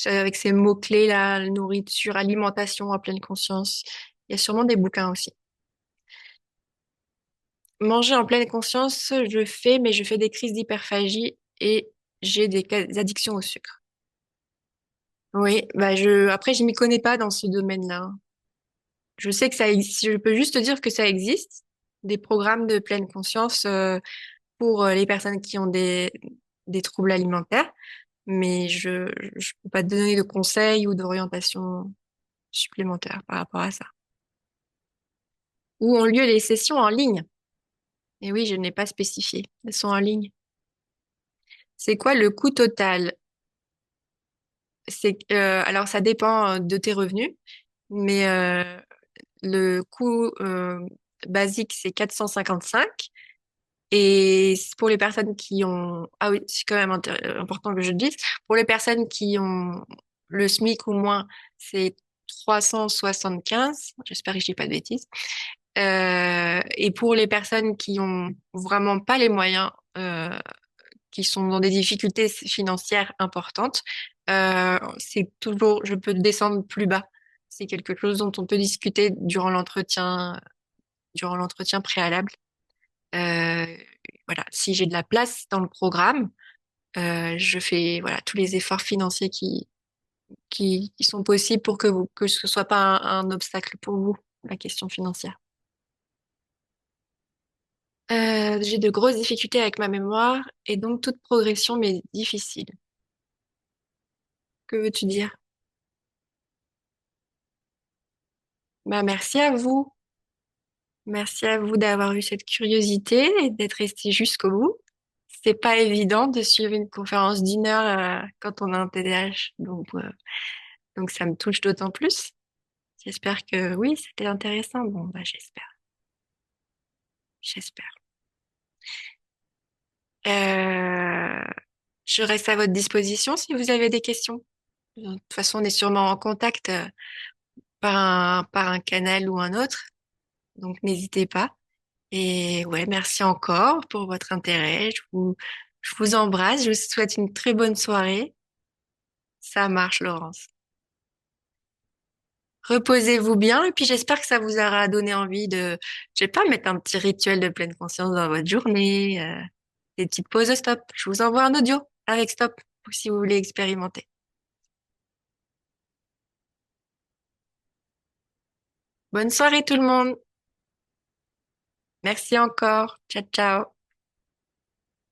avec ces mots-clés là, nourriture, alimentation en pleine conscience. Il y a sûrement des bouquins aussi. Manger en pleine conscience, mais je fais des crises d'hyperphagie et j'ai des addictions au sucre. Oui, après, je m'y connais pas dans ce domaine-là. Je sais que ça existe, je peux juste te dire que ça existe, des programmes de pleine conscience, pour les personnes qui ont des troubles alimentaires, mais je peux pas te donner de conseils ou d'orientation supplémentaires par rapport à ça. Où ont lieu les sessions en ligne? Et oui, je n'ai pas spécifié. Elles sont en ligne. C'est quoi le coût total? Alors ça dépend de tes revenus, mais le coût basique c'est 455 et pour les personnes qui ont ah oui c'est quand même important que je le dise, pour les personnes qui ont le SMIC ou moins c'est 375. J'espère que je dis pas de bêtises. Et pour les personnes qui ont vraiment pas les moyens, qui sont dans des difficultés financières importantes, je peux descendre plus bas. C'est quelque chose dont on peut discuter durant l'entretien préalable. Euh, voilà, si j'ai de la place dans le programme, je fais voilà tous les efforts financiers qui sont possibles pour que ce soit pas un obstacle pour vous, la question financière. J'ai de grosses difficultés avec ma mémoire et donc toute progression m'est difficile. Que veux-tu dire? Bah, merci à vous. Merci à vous d'avoir eu cette curiosité et d'être resté jusqu'au bout. C'est pas évident de suivre une conférence d'1 heure quand on a un TDAH, donc ça me touche d'autant plus. J'espère que oui, c'était intéressant. Bon, bah j'espère. Euh, je reste à votre disposition si vous avez des questions. De toute façon, on est sûrement en contact par un canal ou un autre, donc n'hésitez pas. Et ouais, merci encore pour votre intérêt. Je vous embrasse. Je vous souhaite une très bonne soirée. Ça marche, Laurence. Reposez-vous bien et puis j'espère que ça vous aura donné envie de, je sais pas, mettre un petit rituel de pleine conscience dans votre journée, des petites pauses de stop. Je vous envoie un audio avec stop si vous voulez expérimenter. Bonne soirée tout le monde. Merci encore. Ciao, ciao.